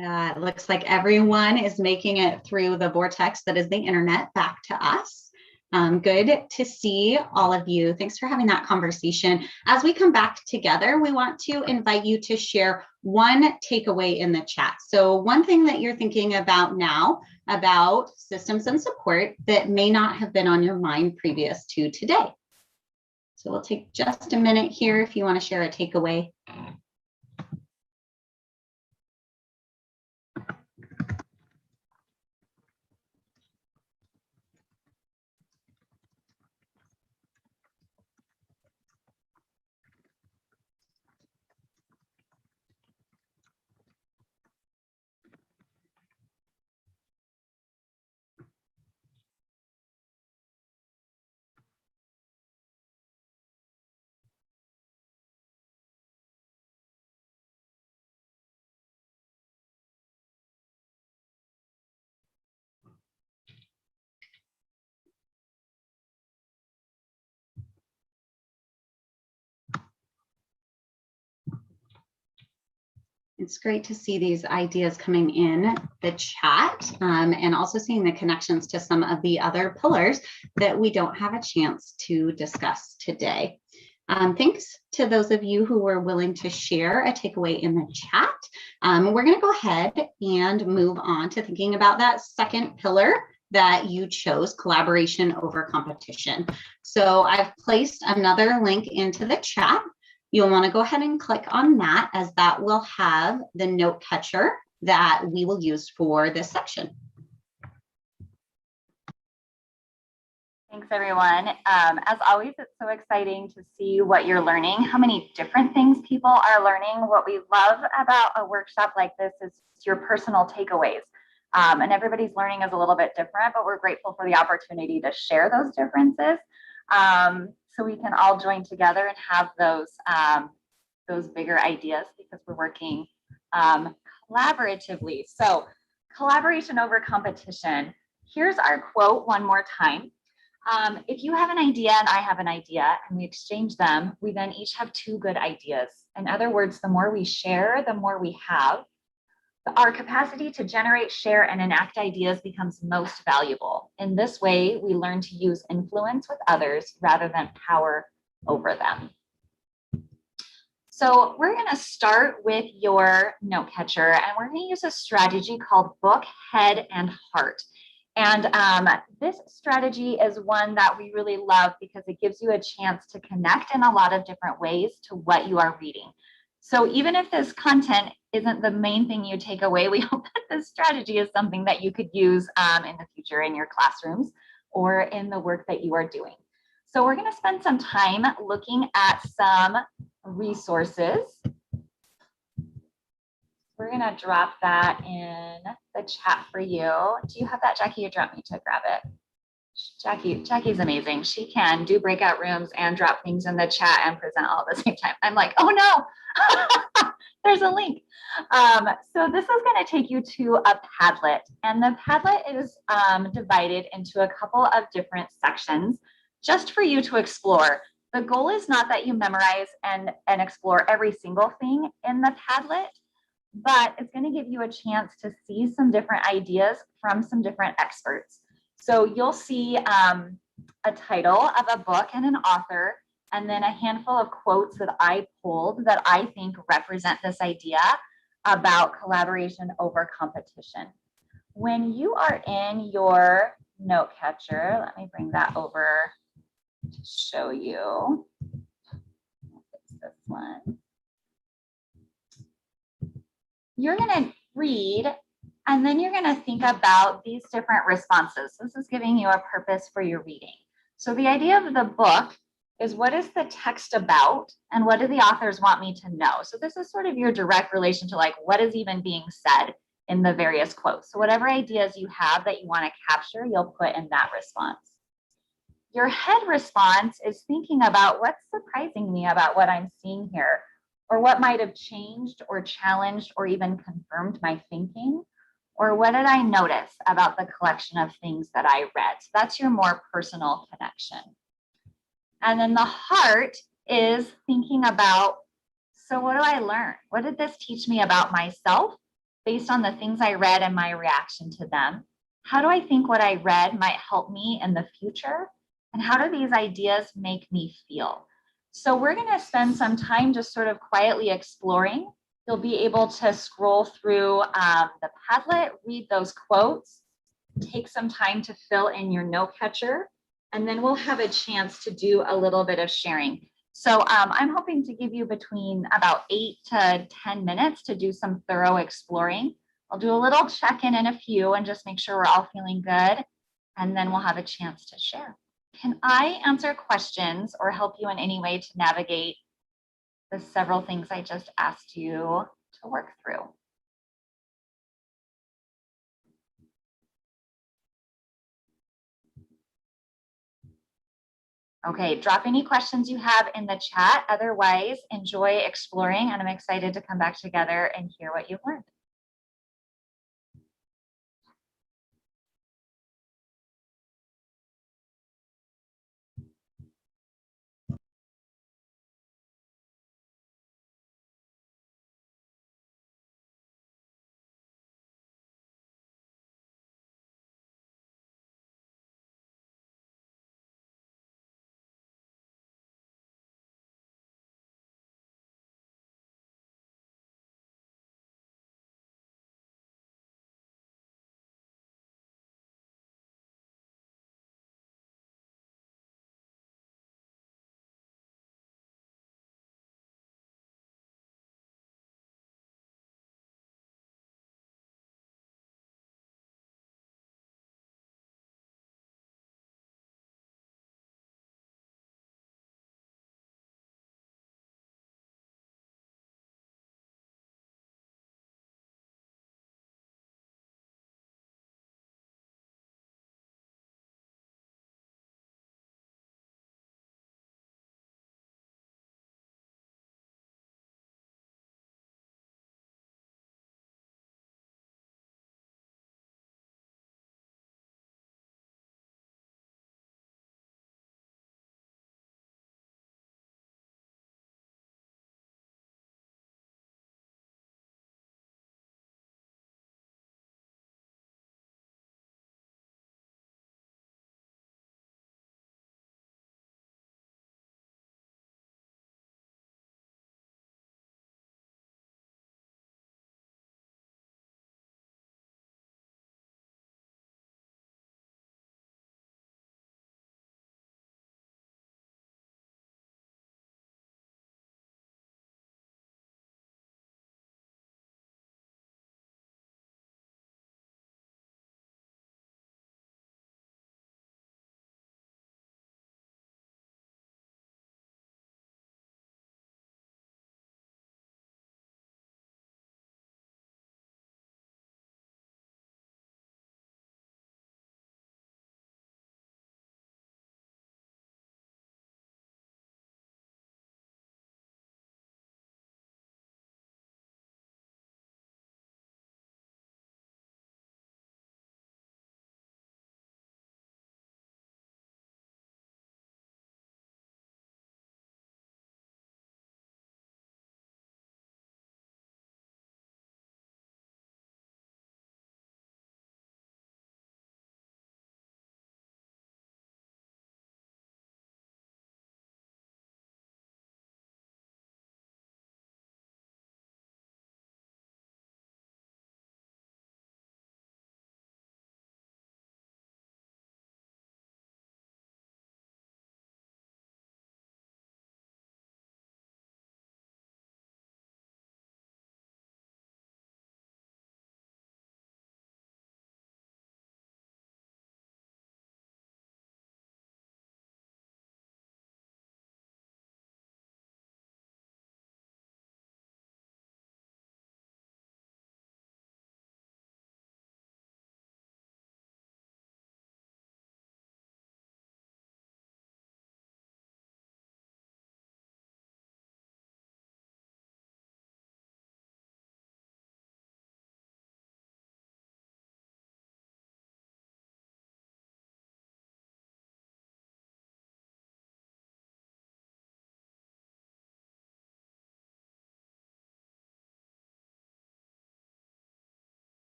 It looks like everyone is making it through the vortex that is the internet back to us. Good to see all of you. Thanks for having that conversation. As we come back together, we want to invite you to share one takeaway in the chat. So one thing that you're thinking about now about systems and support that may not have been on your mind previous to today. So we'll take just a minute here if you want to share a takeaway. It's great to see these ideas coming in the chat and also seeing the connections to some of the other pillars that we don't have a chance to discuss today. Thanks to those of you who were willing to share a takeaway in the chat. We're going to go ahead and move on to thinking about that second pillar that you chose, collaboration over competition. So I've placed another link into the chat. You'll want to go ahead and click on that, as that will have the note catcher that we will use for this section. Thanks, everyone. As always, it's so exciting to see what you're learning, how many different things people are learning. What we love about a workshop like this is your personal takeaways. And everybody's learning is a little bit different, but we're grateful for the opportunity to share those differences. So we can all join together and have those bigger ideas, because we're working collaboratively. So collaboration over competition. Here's our quote one more time. If you have an idea and I have an idea and we exchange them, we then each have two good ideas. In other words, the more we share, the more we have. Our capacity to generate, share, and enact ideas becomes most valuable. In this way, we learn to use influence with others rather than power over them. So we're going to start with your note catcher, and we're going to use a strategy called book, head, and heart. And this strategy is one that we really love because it gives you a chance to connect in a lot of different ways to what you are reading. So even if this content isn't the main thing you take away, we hope that this strategy is something that you could use in the future in your classrooms or in the work that you are doing. So we're going to spend some time looking at some resources. We're going to drop that in the chat for you. Do you have that, Jackie? Or do you want me to grab it? Jackie's amazing. She can do breakout rooms and drop things in the chat and present all at the same time. I'm like, oh no, there's a link. So this is going to take you to a Padlet, and the Padlet is divided into a couple of different sections just for you to explore. The goal is not that you memorize and explore every single thing in the Padlet, but it's going to give you a chance to see some different ideas from some different experts. So you'll see a title of a book and an author, and then a handful of quotes that I pulled that I think represent this idea about collaboration over competition. When you are in your note catcher, let me bring that over to show you. It's this one. You're going to read, and then you're going to think about these different responses. This is giving you a purpose for your reading. So the idea of the book is, what is the text about and what do the authors want me to know? So this is sort of your direct relation to like what is even being said in the various quotes. So whatever ideas you have that you want to capture, you'll put in that response. Your head response is thinking about what's surprising me about what I'm seeing here, or what might have changed or challenged or even confirmed my thinking, or what did I notice about the collection of things that I read? So that's your more personal connection. And then the heart is thinking about, so what do I learn? What did this teach me about myself? based on the things I read and my reaction to them? How do I think what I read might help me in the future? And how do these ideas make me feel? So we're going to spend some time just sort of quietly exploring. You'll be able to scroll through the Padlet, read those quotes, take some time to fill in your note catcher, and then we'll have a chance to do a little bit of sharing. So I'm hoping to give you between about 8 to 10 minutes to do some thorough exploring. I'll do a little check-in in a few and just make sure we're all feeling good, and then we'll have a chance to share. Can I answer questions or help you in any way to navigate the several things I just asked you to work through? Okay, drop any questions you have in the chat. Otherwise, enjoy exploring, and I'm excited to come back together and hear what you've learned.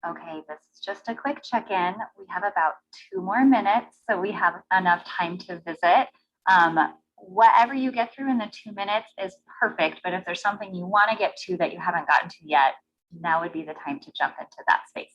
Okay, this is just a quick check-in. We have about 2 more minutes, so we have enough time to visit. Whatever you get through in the 2 minutes is perfect, but if there's something you want to get to that you haven't gotten to yet, now would be the time to jump into that space.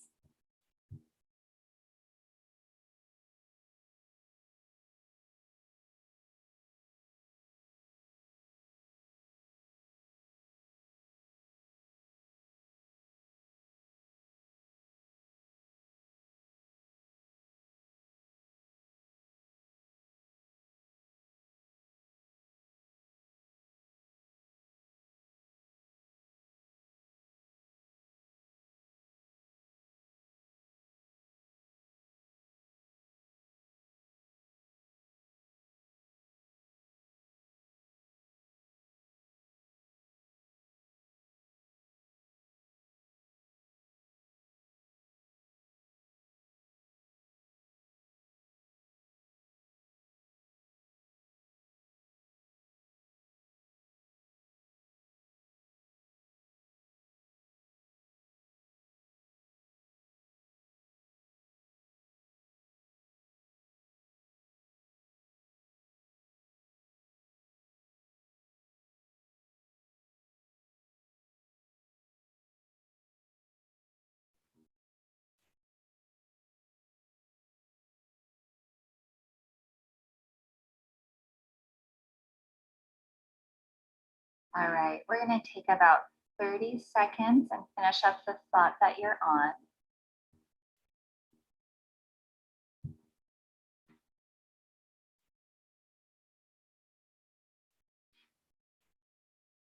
All right, we're going to take about 30 seconds and finish up the thought that you're on.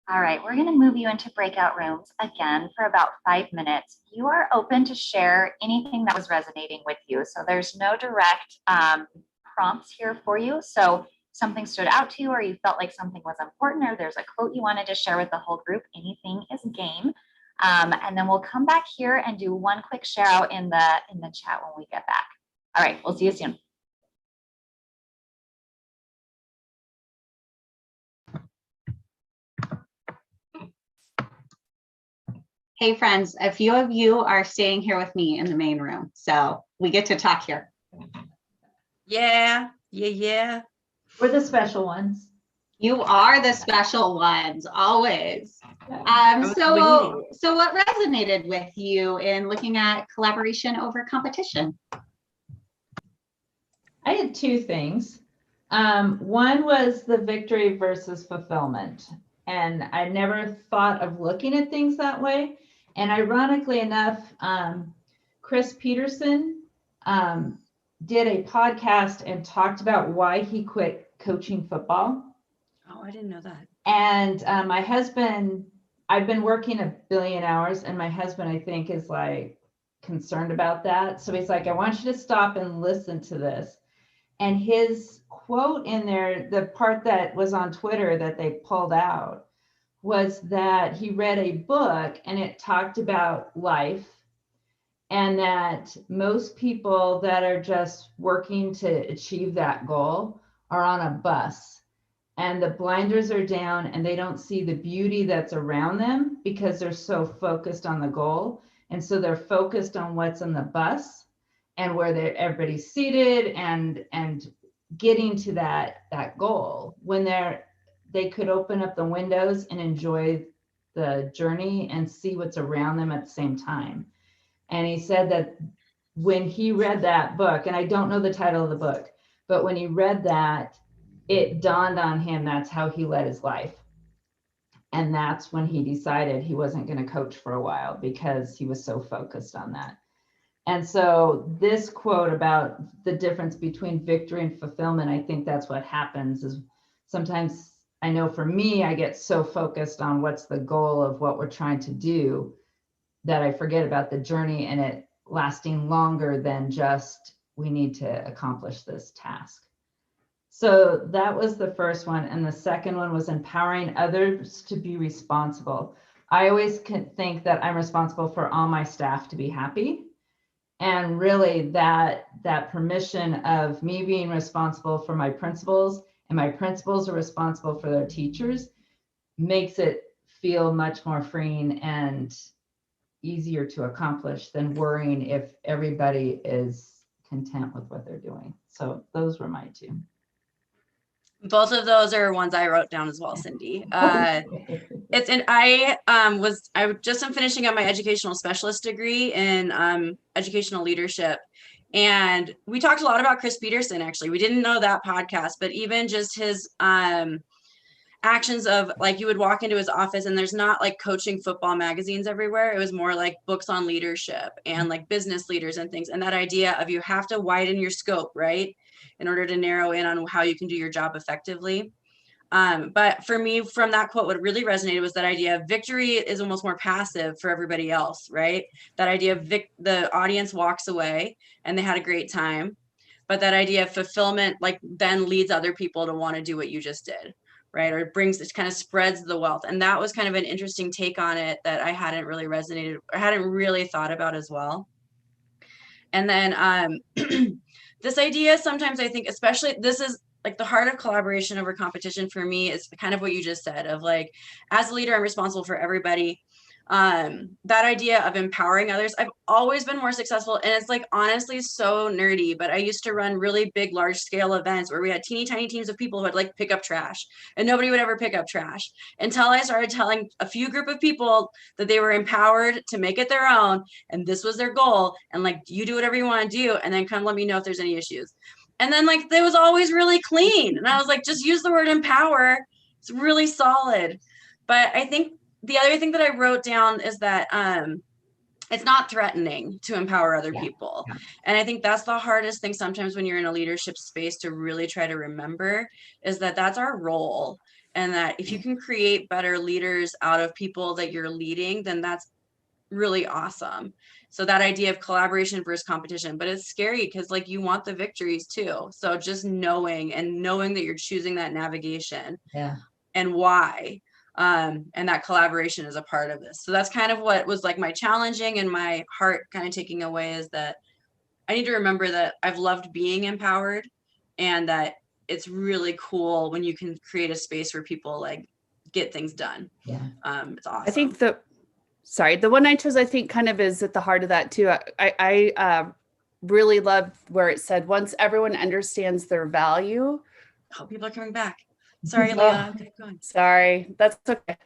All right, we're going to move you into breakout rooms again for about 5 minutes. You are open to share anything that was resonating with you. So there's no direct prompts here for you. So something stood out to you or you felt like something was important or there's a quote you wanted to share with the whole group, anything is game. And then we'll come back here and do one quick share out in the chat when we get back. All right, we'll see you soon. Hey friends, a few of you are staying here with me in the main room, so we get to talk here. Yeah. We're the special ones. You are the special ones, always. Yeah. So what resonated with you in looking at collaboration over competition? I had two things. One was the victory versus fulfillment. And I never thought of looking at things that way. And ironically enough, Chris Peterson did a podcast and talked about why he quit coaching football. Oh, I didn't know that. And my husband, I've been working 1 billion hours, and my husband, I think, is like concerned about that. So he's like, I want you to stop and listen to this. And his quote in there, the part that was on Twitter that they pulled out, was that he read a book and it talked about life, and that most people that are just working to achieve that goal are on a bus and the blinders are down and they don't see the beauty that's around them because they're so focused on the goal. And so they're focused on what's on the bus and where everybody's seated and getting to that goal when they could open up the windows and enjoy the journey and see what's around them at the same time. And he said that when he read that book, and I don't know the title of the book, but when he read that, it dawned on him that's how he led his life. And that's when he decided he wasn't going to coach for a while because he was so focused on that. And so this quote about the difference between victory and fulfillment, I think that's what happens is sometimes, I know for me, I get so focused on what's the goal of what we're trying to do that I forget about the journey and it lasting longer than just we need to accomplish this task. So that was the first one. And the second one was empowering others to be responsible. I always think that I'm responsible for all my staff to be happy. And really that permission of me being responsible for my principals and my principals are responsible for their teachers makes it feel much more freeing and easier to accomplish than worrying if everybody is content with what they're doing. So those were my two. Both of those are ones I wrote down as well, Cindy. It's and I just am finishing up my educational specialist degree in educational leadership. And we talked a lot about Chris Peterson, actually. We didn't know that podcast, but even just his actions of like, you would walk into his office and there's not like coaching football magazines everywhere. It was more like books on leadership and like business leaders and things. And that idea of you have to widen your scope, right? In order to narrow in on how you can do your job effectively. But for me, from that quote, what really resonated was that idea of victory is almost more passive for everybody else, right? That idea of the audience walks away and they had a great time. But that idea of fulfillment, like then leads other people to want to do what you just did, right? Or it kind of spreads the wealth. And that was kind of an interesting take on it that I hadn't really resonated or hadn't really thought about as well. And then this idea, sometimes I think, especially this is like the heart of collaboration over competition for me is kind of what you just said of like, as a leader, I'm responsible for everybody. That idea of empowering others, I've always been more successful. And it's like, honestly, so nerdy, but I used to run really big, large scale events where we had teeny tiny teams of people who would like pick up trash and nobody would ever pick up trash until I started telling a few group of people that they were empowered to make it their own. And this was their goal. And like, you do whatever you want to do. And then come let me know if there's any issues. And then like, it was always really clean. And I was like, just use the word empower. It's really solid. But I think the other thing that I wrote down is that it's not threatening to empower other people. Yeah. And I think that's the hardest thing sometimes when you're in a leadership space to really try to remember is that that's our role. And that if you can create better leaders out of people that you're leading, then that's really awesome. So that idea of collaboration versus competition, but it's scary because like you want the victories too. So just knowing that you're choosing that navigation and why. And that collaboration is a part of this. So that's kind of what was like my challenging and my heart kind of taking away is that I need to remember that I've loved being empowered and that it's really cool when you can create a space where people like get things done. Yeah. It's awesome. I think the one I chose, I think kind of is at the heart of that too. I really loved where it said, once everyone understands their value. Oh, people are coming back. Sorry, Leah. Okay, go on. Sorry, that's okay.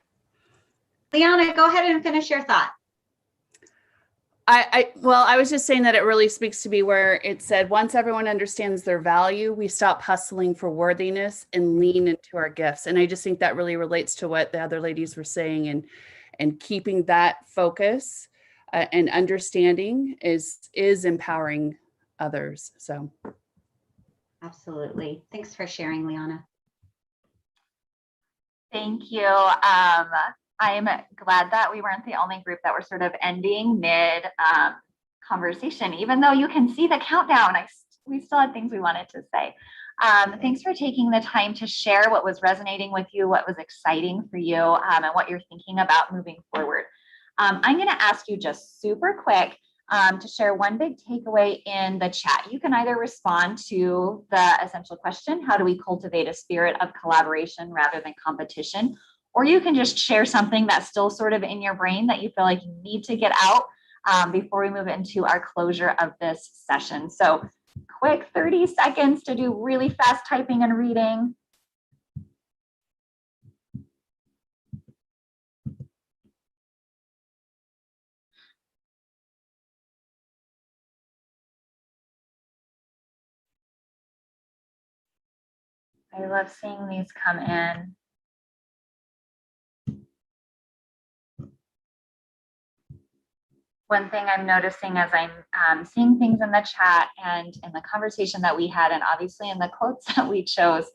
Liana, go ahead and finish your thought. I was just saying that it really speaks to me where it said, once everyone understands their value, we stop hustling for worthiness and lean into our gifts. And I just think that really relates to what the other ladies were saying and keeping that focus and understanding is empowering others. So. Absolutely. Thanks for sharing, Liana. Thank you. I'm glad that we weren't the only group that were sort of ending mid conversation, even though you can see the countdown. We still had things we wanted to say. Thanks for taking the time to share what was resonating with you, what was exciting for you, and what you're thinking about moving forward. I'm going to ask you just super quick to share one big takeaway in the chat. You can either respond to the essential question, how do we cultivate a spirit of collaboration rather than competition? Or you can just share something that's still sort of in your brain that you feel like you need to get out before we move into our closure of this session. So quick 30 seconds to do really fast typing and reading. I love seeing these come in. One thing I'm noticing as I'm seeing things in the chat and in the conversation that we had, and obviously in the quotes that we chose,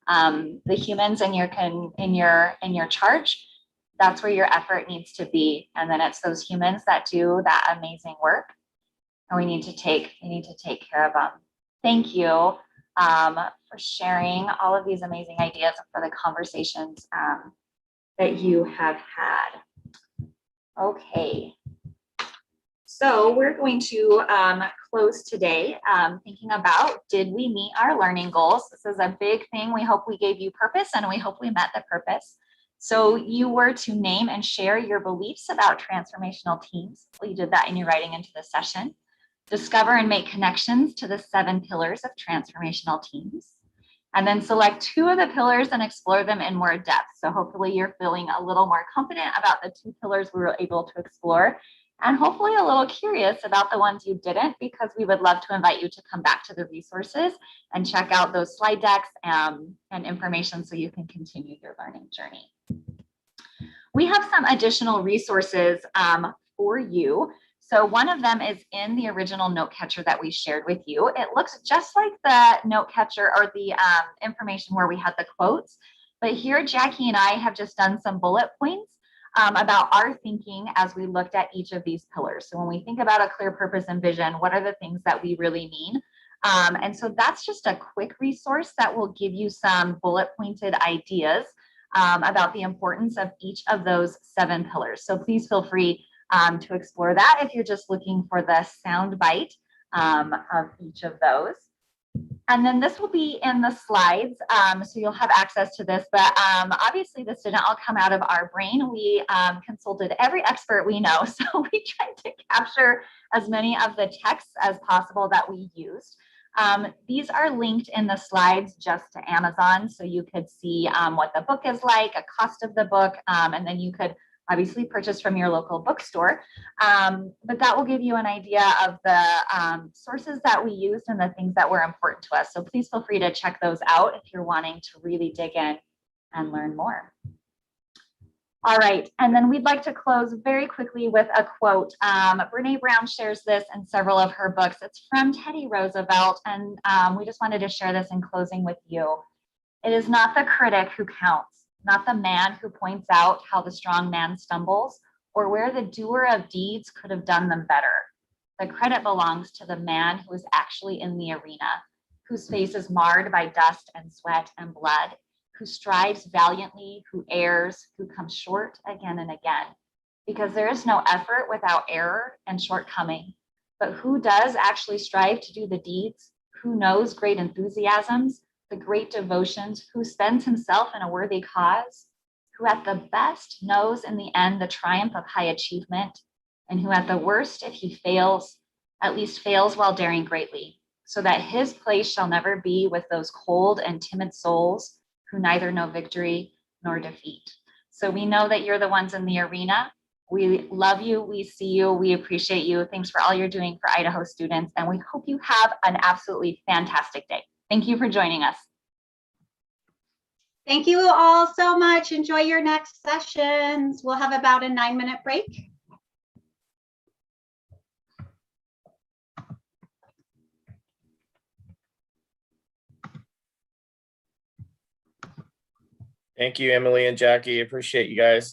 the humans in your charge, that's where your effort needs to be. And then it's those humans that do that amazing work. And we need to take care of them. Thank you for sharing all of these amazing ideas and for the conversations that you have had. Okay. So we're going to close today thinking about, did we meet our learning goals? This is a big thing. We hope we gave you purpose and we hope we met the purpose. So you were to name and share your beliefs about transformational teams. Well, you did that in your writing into the session. Discover and make connections to the 7 pillars of transformational teams. And then select 2 of the pillars and explore them in more depth. So hopefully you're feeling a little more confident about the 2 pillars we were able to explore, and hopefully a little curious about the ones you didn't, because we would love to invite you to come back to the resources and check out those slide decks and information so you can continue your learning journey. We have some additional resources for you. So one of them is in the original note catcher that we shared with you. It looks just like the note catcher or the information where we had the quotes, but here Jackie and I have just done some bullet points about our thinking as we looked at each of these pillars. So when we think about a clear purpose and vision, what are the things that we really mean? And so that's just a quick resource that will give you some bullet pointed ideas about the importance of each of those 7 pillars. So please feel free to explore that if you're just looking for the sound bite of each of those. And then this will be in the slides, so you'll have access to this, but obviously this didn't all come out of our brain. We consulted every expert we know, so we tried to capture as many of the texts as possible that we used. These are linked in the slides just to Amazon, so you could see what the book is like, a cost of the book, and then you could obviously purchase from your local bookstore. But that will give you an idea of the sources that we used and the things that were important to us. So please feel free to check those out if you're wanting to really dig in and learn more. All right, and then we'd like to close very quickly with a quote. Brene Brown shares this in several of her books. It's from Teddy Roosevelt, and we just wanted to share this in closing with you. It is not the critic who counts, not the man who points out how the strong man stumbles or where the doer of deeds could have done them better. The credit belongs to the man who is actually in the arena, whose face is marred by dust and sweat and blood, who strives valiantly, who errs, who comes short again and again. Because there is no effort without error and shortcoming. But who does actually strive to do the deeds? Who knows great enthusiasms, the great devotions, who spends himself in a worthy cause, who at the best knows in the end the triumph of high achievement, and who at the worst, if he fails, at least fails while daring greatly, so that his place shall never be with those cold and timid souls who neither know victory nor defeat. So we know that you're the ones in the arena. We love you, we see you, we appreciate you. Thanks for all you're doing for Idaho students, and we hope you have an absolutely fantastic day. Thank you for joining us. Thank you all so much. Enjoy your next sessions. We'll have about a 9-minute break. Thank you, Emily and Jackie. Appreciate you guys.